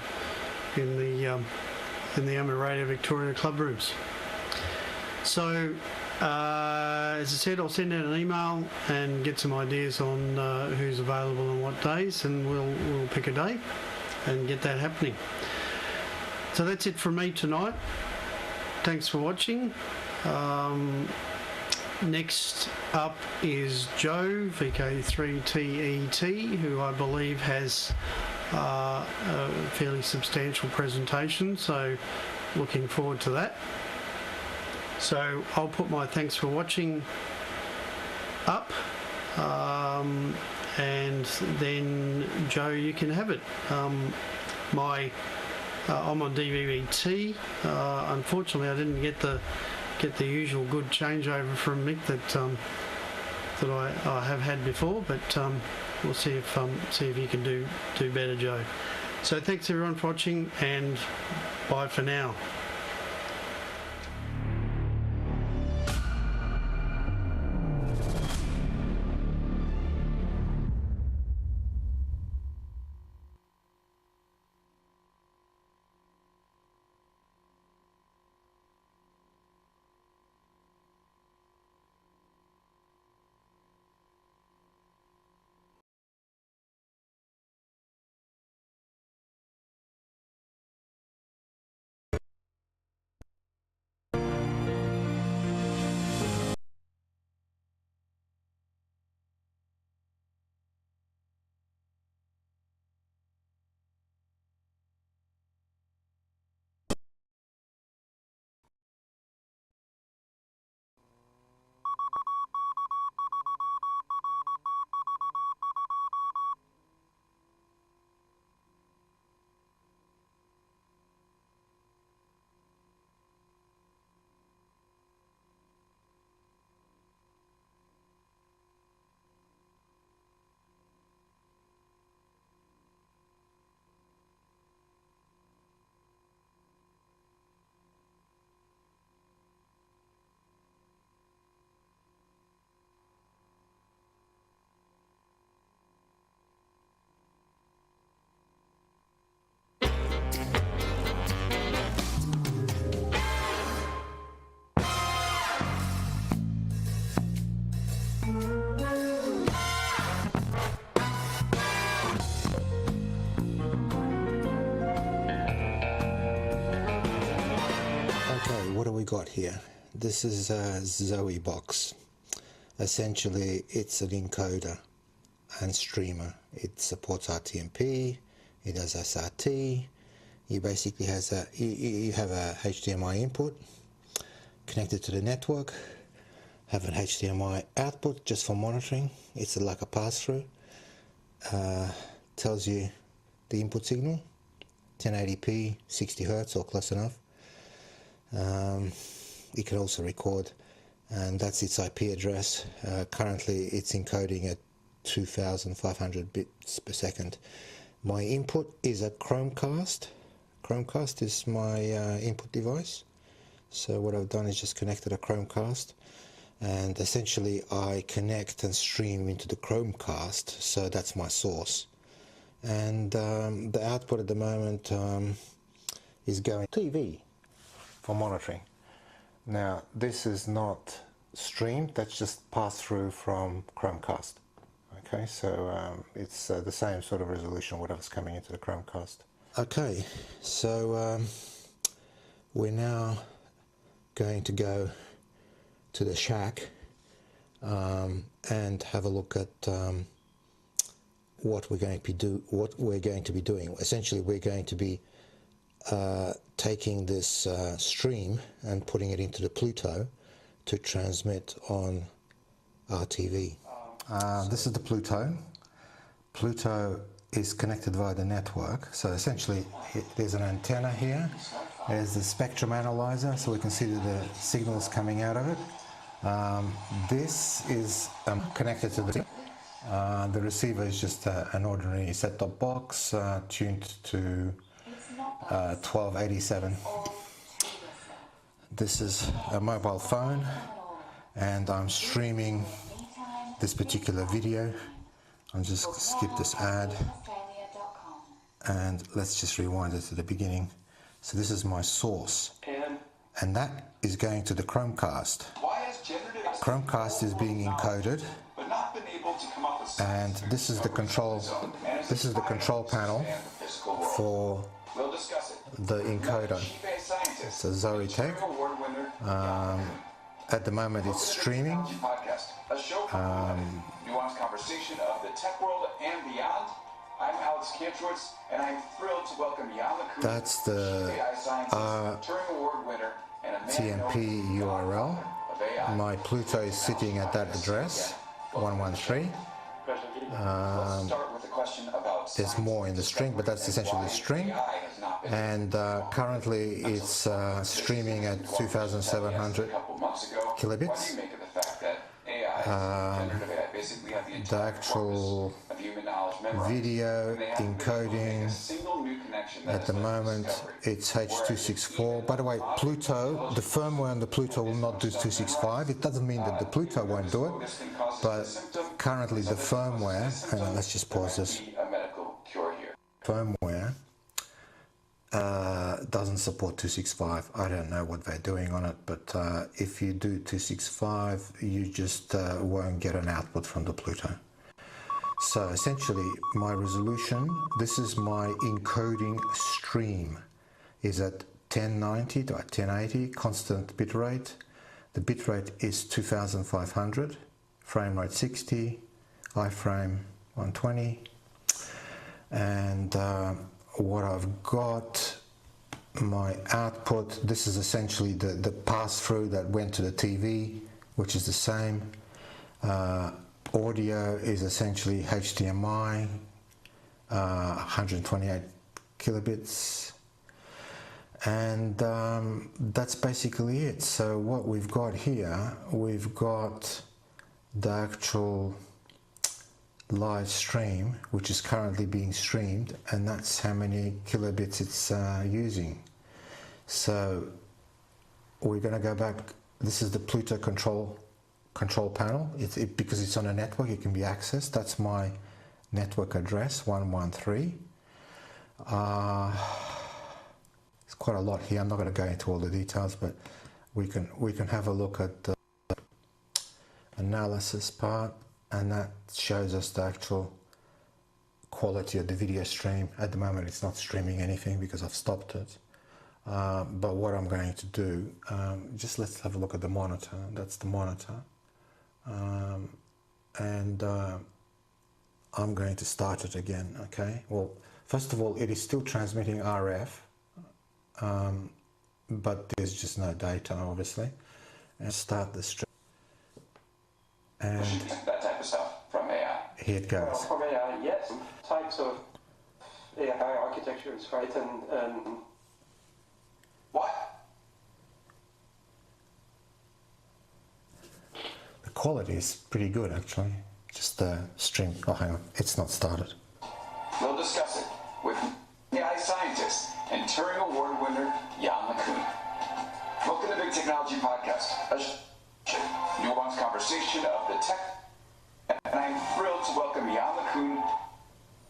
Amateur Radio Victoria club rooms. So, as I said, I'll send out an email and get some ideas on who's available on what days, and we'll pick a day and get that happening. So that's it from me tonight. Thanks for watching. Next up is Joe, VK3TET, who I believe has a fairly substantial presentation, so looking forward to that. So I'll put my thanks for watching up, and then Joe, you can have it. I'm on DVB-T. Unfortunately, I didn't get the usual good changeover from Mick that I have had before, but we'll see if you can do better, Joe. So thanks everyone for watching, and bye for now. What do we got here? This is a Zoe box. Essentially, it's an encoder and streamer. It supports RTMP, it has SRT. You basically you have a HDMI input connected to the network, have an HDMI output just for monitoring. It's like a pass-through. Tells you the input signal, 1080p, 60 Hertz or close enough. It can also record, and that's its IP address. Currently it's encoding at 2500 bits per second. My input is a Chromecast. Chromecast is my input device. So what I've done is just connected a Chromecast, and essentially I connect and stream into the Chromecast, so that's my source. And the output at the moment is going TV for monitoring. Now this is not streamed, that's just passed through from Chromecast. Okay, so it's the same sort of resolution whatever's coming into the Chromecast. Okay, so we're now going to go to the shack and have a look at what we're going to be doing. Essentially, we're going to be taking this stream and putting it into the Pluto to transmit on RTV. This is the Pluto. Pluto is connected via the network, so essentially there's an antenna here, there's the spectrum analyzer, so we can see the signals coming out of it. This is connected to the receiver is just an ordinary set-top box tuned to 1287. This is a mobile phone and I'm streaming this particular video. I'll just skip this ad and let's just rewind it to the beginning. So this is my source and that is going to the Chromecast. Chromecast is being encoded and this is the control panel for the encoder. It's a Zoritech. At the moment it's streaming. Nuanced conversation of the tech world and beyond. I'm Alex Kantrowitz, and I'm thrilled to welcome Jan LeCun, That's the Turing Award winner and a TMP URL. My Pluto is sitting at that address, 113. There's more in the string, but that's essentially the string. And currently it's streaming at 2,700 kilobits. The actual video encoding at the moment it's H.264. By the way, Pluto, the firmware on the Pluto will not do 265. It doesn't mean that the Pluto won't do it, but currently the firmware, hang on, let's just pause this. Firmware doesn't support 265. I don't know what they're doing on it, but if you do 265, you just won't get an output from the Pluto. So essentially, my resolution, this is my encoding stream, is at 1090 to 1080, constant bitrate. The bitrate is 2500, frame rate 60, iframe 120, and what I've got, my output, this is essentially the pass-through that went to the TV, which is the same. Audio is essentially HDMI, 128 kilobits, and that's basically it. So what we've got here, we've got the actual live stream, which is currently being streamed, and that's how many kilobits it's using. So we're going to go back. This is the Pluto control panel. Because it's on a network, it can be accessed. That's my network address, 113. It's quite a lot here. I'm not going to go into all the details, but we can have a look at the analysis part, and that shows us the actual quality of the video stream. At the moment it's not streaming anything because I've stopped it, but what I'm going to do, just let's have a look at the monitor. That's the monitor, and I'm going to start it again. Okay, well, first of all, it is still transmitting RF, but there's just no data, obviously. And start the stream, and that type of stuff from AI. Here it goes. Well, from AI, yes. Types of AI architectures, right? And what? The quality is pretty good, actually. Just the stream. Oh, hang on. It's not started. We'll discuss it with AI scientist and Turing Award winner Jan LeCun. Welcome to the Big Technology Podcast, a nuanced conversation of the tech. And I'm thrilled to welcome Jan LeCun,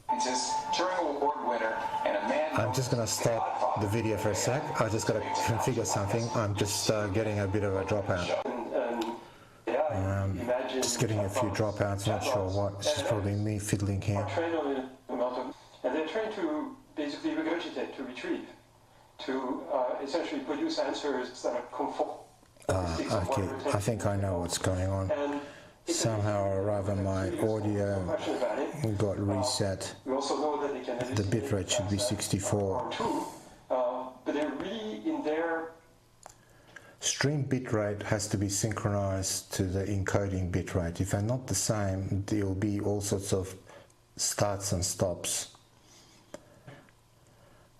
scientist, Turing Award winner, and a man. I'm just going to stop the video for a sec. I just got to configure something. I'm just getting a bit of a dropout. Just getting a few dropouts, not sure what. It's just probably me fiddling here. And they're trained to basically regurgitate, to retrieve, to essentially produce answers that are conform. Okay, I think I know what's going on. Somehow or rather my audio got reset. The bitrate should be 64. But they're really in their stream bitrate has to be synchronized to the encoding bitrate. If they're not the same, there will be all sorts of starts and stops.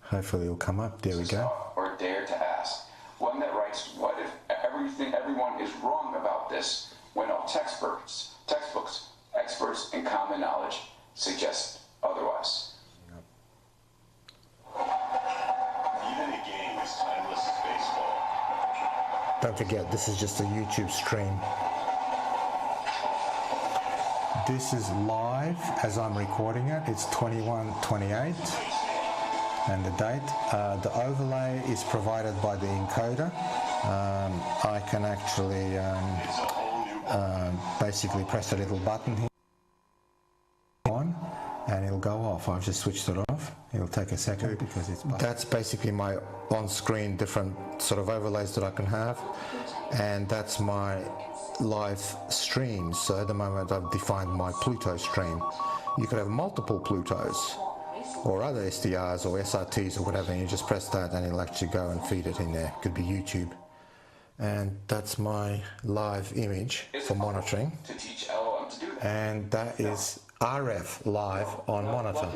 Hopefully it'll come up. There we go. Or dare to ask. One that writes, what if everyone is wrong about this, when all textbooks, experts, and common knowledge suggest otherwise? Even a game as timeless as baseball. don't forget, this is just a YouTube stream. This is live as I'm recording it. It's 21:28 and the date. The overlay is provided by the encoder. I can actually basically press a little button here on and it'll go off. I've just switched it off. It'll take a second because it's... That's basically my on-screen different sort of overlays that I can have, and that's my live stream. So at the moment I've defined my Pluto stream. You could have multiple Plutos or other SDRs or SRTs or whatever, and you just press that and it'll actually go and feed it in there. It could be YouTube. And that's my live image for monitoring. And that is RF live on monitor.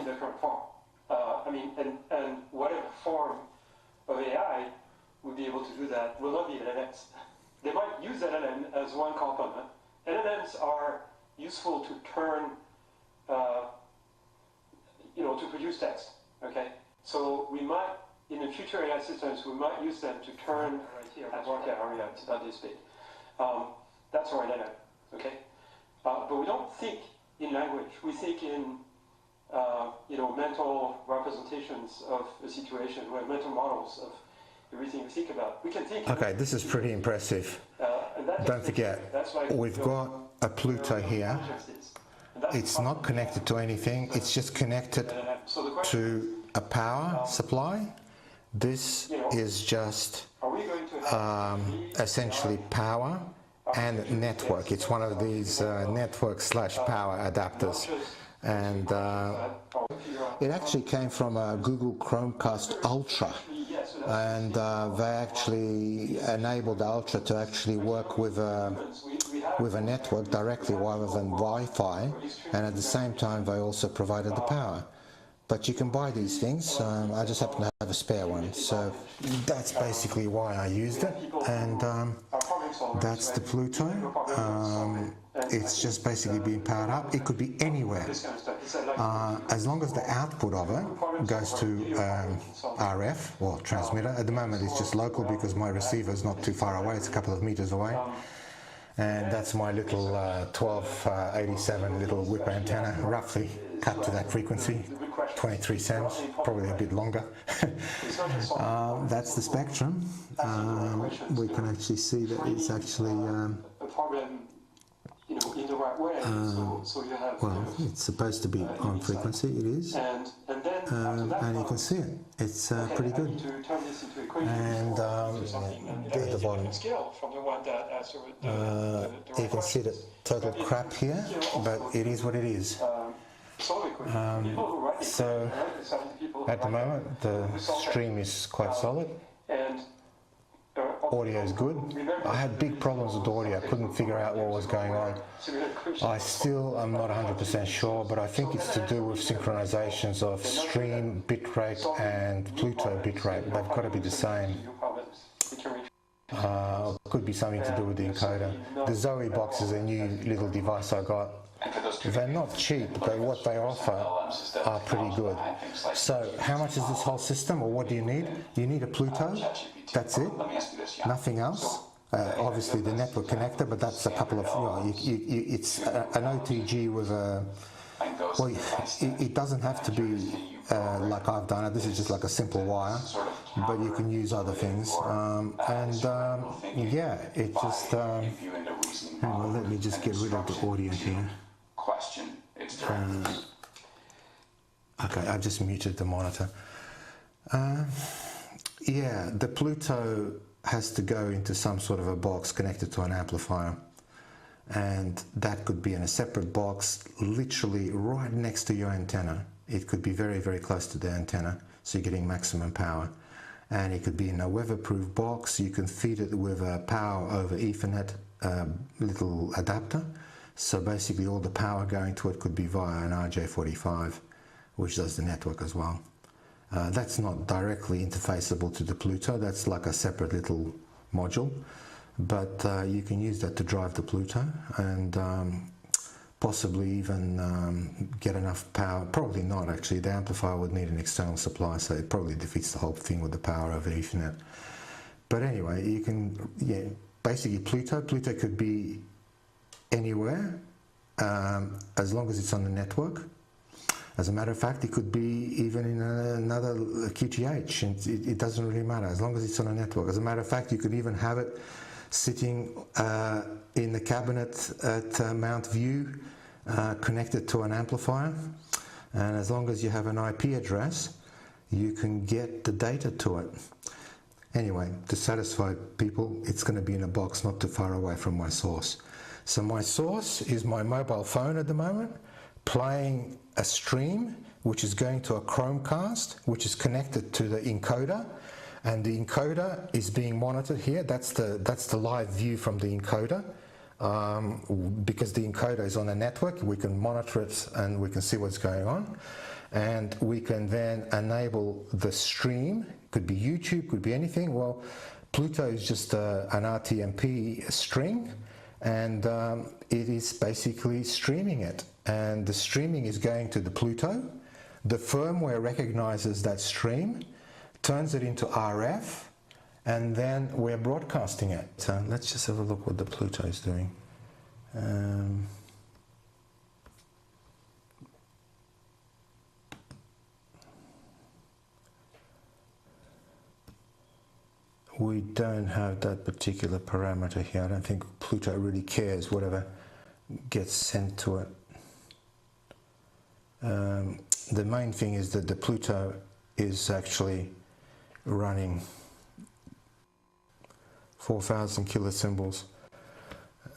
And whatever form of AI would be able to do that will not be LLMs. They might use LLM as one component. LLMs are useful to turn, to produce text. Okay, so we might, in the future AI systems, we might use them to turn. Right here, area. It's about this big. That's our LLM. Okay, but we don't think in language. We think in mental representations of a situation, or mental models of everything we think about. We can think. Okay, this is pretty impressive. Don't forget, we've got a Pluto here. It's not connected to anything. It's just connected to a power supply. This is just essentially power and network. It's one of these network/power adapters. And it actually came from a Google Chromecast Ultra, and they actually enabled Ultra to actually work with a network directly rather than Wi-Fi, and at the same time they also provided the power. But you can buy these things. I just happen to have a spare one, so that's basically why I used it. And that's the Pluto. It's just basically being powered up. It could be anywhere, as long as the output of it goes to RF or transmitter. At the moment it's just local because my receiver is not too far away. It's a couple of meters away. And that's my little 1287 little whip antenna, roughly cut to that frequency, 23 cents, probably a bit longer. That's the spectrum. We can actually see that it's actually well, it's supposed to be on frequency. It is, and you can see it. It's pretty good. And at the bottom, you can see the total crap here, but it is what it is. So at the moment the stream is quite solid. Audio is good. I had big problems with audio. I couldn't figure out what was going on. I still am not 100% sure, but I think it's to do with synchronizations of stream bitrate and Pluto bitrate. They've got to be the same. Could be something to do with the encoder. The Zoe box is a new little device I got. They're not cheap, but what they offer are pretty good. So how much is this whole system, or what do you need? You need a Pluto, that's it, nothing else. Obviously the network connector, but that's a couple of, it's an OTG with a, well, it doesn't have to be like I've done it. This is just like a simple wire, but you can use other things. Yeah, it just, hang on, let me just get rid of the audio here. Okay, I've just muted the monitor. Yeah, the Pluto has to go into some sort of a box connected to an amplifier, and that could be in a separate box literally right next to your antenna. It could be very, very close to the antenna, so you're getting maximum power. And it could be in a weatherproof box. You can feed it with a power over Ethernet little adapter. So basically all the power going to it could be via an RJ45, which does the network as well. That's not directly interfaceable to the Pluto. That's like a separate little module, but you can use that to drive the Pluto and possibly even get enough power. Probably not, actually. The amplifier would need an external supply, so it probably defeats the whole thing with the power over Ethernet. But anyway, you can, basically Pluto could be anywhere as long as it's on the network. As a matter of fact, it could be even in another QTH, and it doesn't really matter as long as it's on a network. As a matter of fact, you could even have it sitting in the cabinet at Mount View, connected to an amplifier, and as long as you have an IP address, you can get the data to it. Anyway, to satisfy people, it's going to be in a box not too far away from my source. So my source is my mobile phone at the moment, playing a stream which is going to a Chromecast, which is connected to the encoder, and the encoder is being monitored here. That's the live view from the encoder. Because the encoder is on a network, we can monitor it and we can see what's going on, and we can then enable the stream. Could be YouTube, could be anything. Well, Pluto is just an RTMP string, and it is basically streaming it, and the streaming is going to the Pluto. The firmware recognizes that stream, turns it into RF, and then we're broadcasting it. So let's just have a look what the Pluto is doing. We don't have that particular parameter here. I don't think Pluto really cares whatever gets sent to it. The main thing is that the Pluto is actually running 4,000 kilosymbols,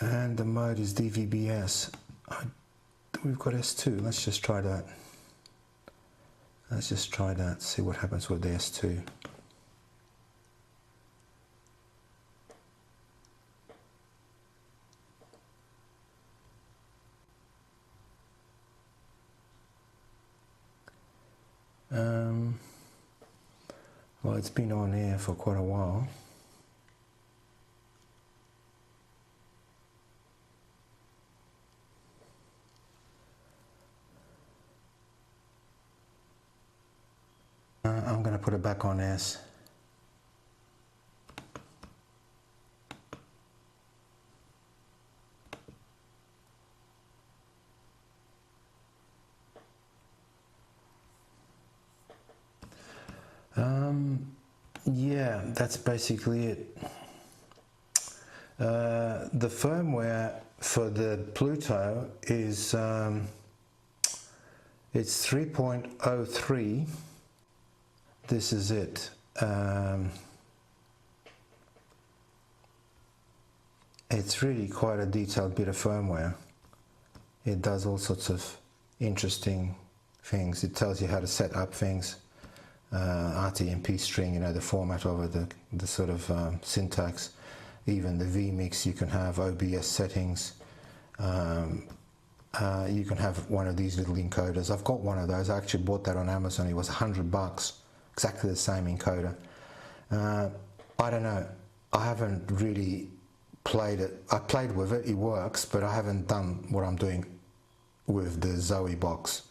and the mode is DVB-S. We've got S2. Let's just try that. Let's just try that, see what happens with the S2. Well, it's been on air for quite a while. I'm going to put it back on S. Yeah, that's basically it. The firmware for the Pluto is it's 3.03. This is it. It's really quite a detailed bit of firmware. It does all sorts of interesting things. It tells you how to set up things. RTMP string, you know, the format of it, the sort of syntax, even the vmix. You can have OBS settings. You can have one of these little encoders. I've got one of those. I actually bought that on Amazon. It was $100, exactly the same encoder. I don't know. I haven't really played it. I played with it. It works, but I haven't done what I'm doing with the Zoe box.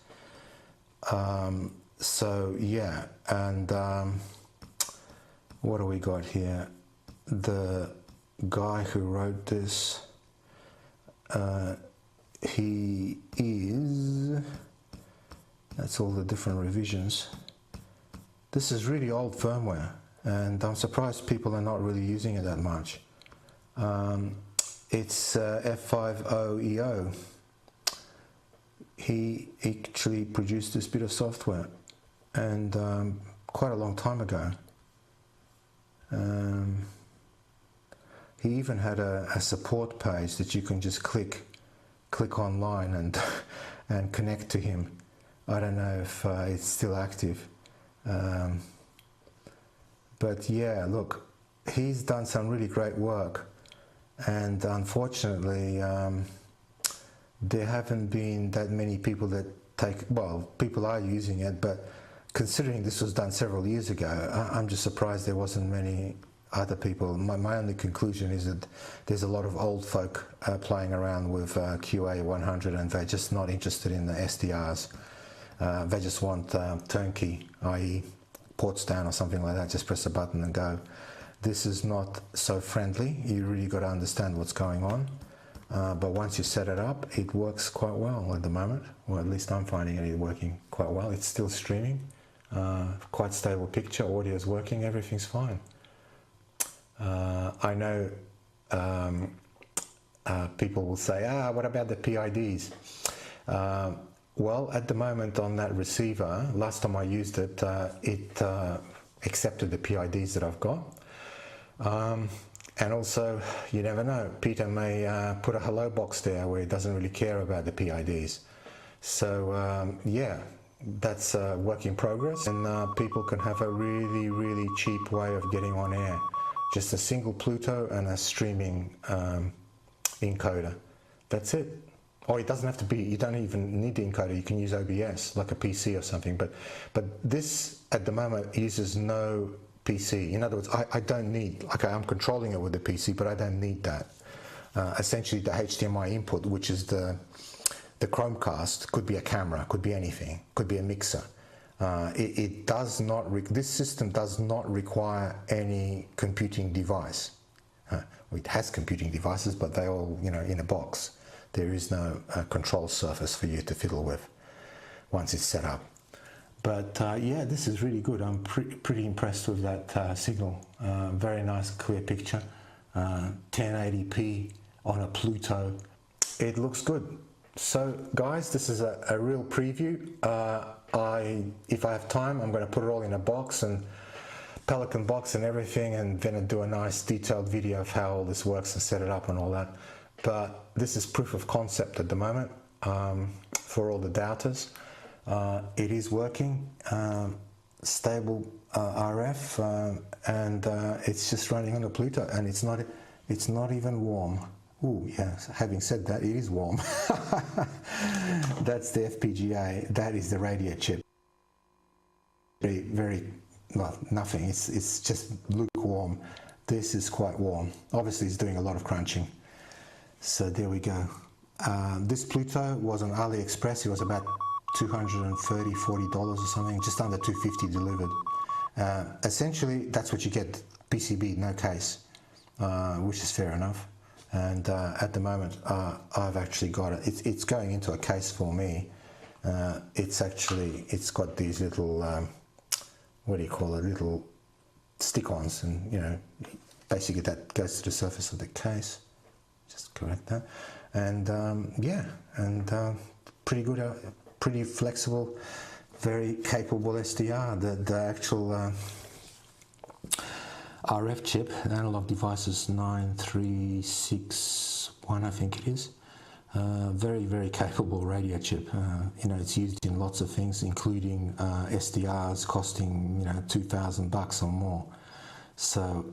So yeah, and what do we got here? The guy who wrote this, he is, that's all the different revisions. This is really old firmware, and I'm surprised people are not really using it that much. It's F50EO. He actually produced this bit of software, and quite a long time ago. He even had a support page that you can just click online and and connect to him. I don't know if it's still active, but yeah, look, he's done some really great work, and unfortunately there haven't been that many people that people are using it, but considering this was done several years ago, I'm just surprised there wasn't many other people. My only conclusion is that there's a lot of old folk playing around with QA100, and they're just not interested in the SDRs. They just want turnkey, i.e. ports down or something like that, just press a button and go. this is not so friendly. You really got to understand what's going on. But once you set it up, it works quite well at the moment. Well, at least I'm finding it working quite well. It's still streaming, quite stable picture, audio is working, everything's fine. I know people will say, what about the PIDs? Well, at the moment on that receiver, last time I used it, it accepted the PIDs that I've got. And also, you never know, Peter may put a hello box there where he doesn't really care about the PIDs. So yeah, that's a work in progress, and people can have a really, really cheap way of getting on air. Just a single Pluto and a streaming encoder. That's it. Oh, it doesn't have to be, you don't even need the encoder, you can use OBS, like a PC or something. But this, at the moment, uses no PC. In other words, I don't need, okay, I'm controlling it with the PC, but I don't need that. Essentially, the HDMI input, which is the Chromecast, could be a camera, could be anything, could be a mixer. It does not, this system does not require any computing device. It has computing devices, but they're all, you know, in a box. There is no control surface for you to fiddle with once it's set up. But yeah, this is really good. I'm pretty impressed with that signal. Very nice, clear picture. 1080p on a Pluto. It looks good. So guys, this is a real preview. If I have time, I'm going to put it all in a box, and Pelican box and everything, and then do a nice detailed video of how all this works and set it up and all that. But this is proof of concept at the moment for all the doubters. It is working, stable RF, and it's just running on a Pluto, and it's not even warm. Ooh, yeah, having said that, it is warm. That's the FPGA, that is the radio chip. Very, well, nothing, it's just lukewarm. This is quite warm. Obviously it's doing a lot of crunching. So there we go. This Pluto was on AliExpress. It was about $230, $40 or something, just under $250 delivered. Essentially, that's what you get, PCB, no case, which is fair enough. And at the moment, I've actually got it. It's going into a case for me. It's got these little, what do you call it, little stick-ons, and you know, basically that goes to the surface of the case. Just correct that. And yeah, and pretty good, pretty flexible, very capable SDR. The actual RF chip, the analog devices 9361, I think it is. Very, very capable radio chip. You know, it's used in lots of things, including SDRs costing, you know, $2,000 or more. So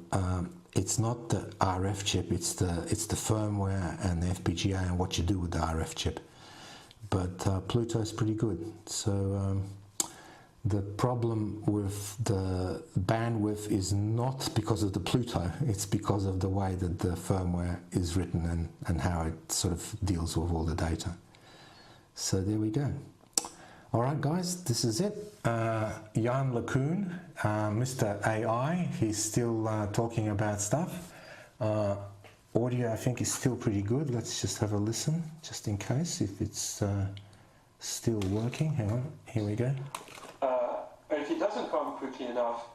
it's not the RF chip; it's the firmware and the FPGA and what you do with the RF chip. But Pluto is pretty good. So the problem with the bandwidth is not because of the Pluto; it's because of the way that the firmware is written and how it sort of deals with all the data. So there we go. All right, guys, this is it. Jan LeCun, Mr. AI, he's still talking about stuff. Audio, I think, is still pretty good. Let's just have a listen, just in case, if it's still working. Hang on, here we go. If it doesn't come quickly enough,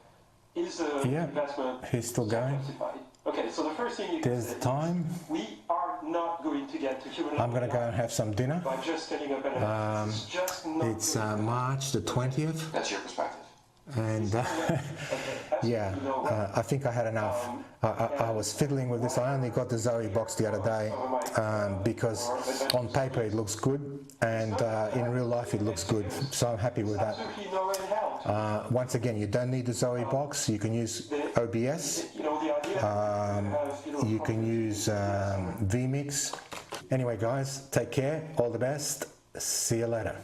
is the investment he's still going. justified? Okay, so the first thing you can say There's the time. We are not going to get to human. I'm going to go and have some dinner. By just setting up an it's just not It's March the 20th. That's your perspective. And yeah, I think I had enough. I was fiddling with this. I only got the Zoe box the other day because on paper it looks good, and in real life it looks good. So I'm happy with that. Once again, you don't need the Zoe box. You can use OBS. You can use vMix. Anyway, guys, take care. All the best. See you later.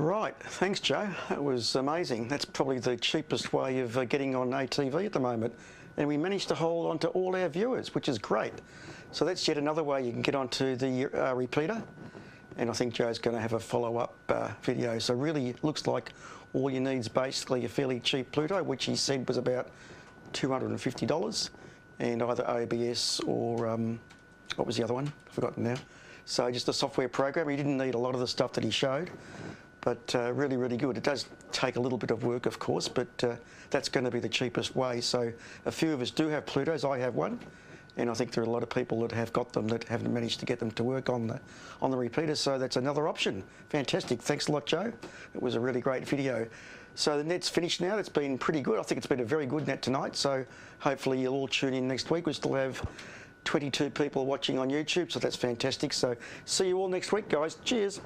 Right, thanks Joe. That was amazing. That's probably the cheapest way of getting on ATV at the moment. And we managed to hold on to all our viewers, which is great. So that's yet another way you can get onto the repeater. And I think Joe's going to have a follow-up video. So really it looks like all you need is basically a fairly cheap Pluto, which he said was about $250, and either OBS or what was the other one? I've forgotten now. So just a software program. He didn't need a lot of the stuff that he showed, but really, really good. It does take a little bit of work, of course, but that's going to be the cheapest way. So a few of us do have Plutos. I have one, and I think there are a lot of people that have got them that haven't managed to get them to work on the repeater. So that's another option. Fantastic. Thanks a lot, Joe. It was a really great video. So the net's finished now. It's been pretty good. I think it's been a very good net tonight. So hopefully you'll all tune in next week. We still have 22 people watching on YouTube, so that's fantastic. So see you all next week, guys. Cheers.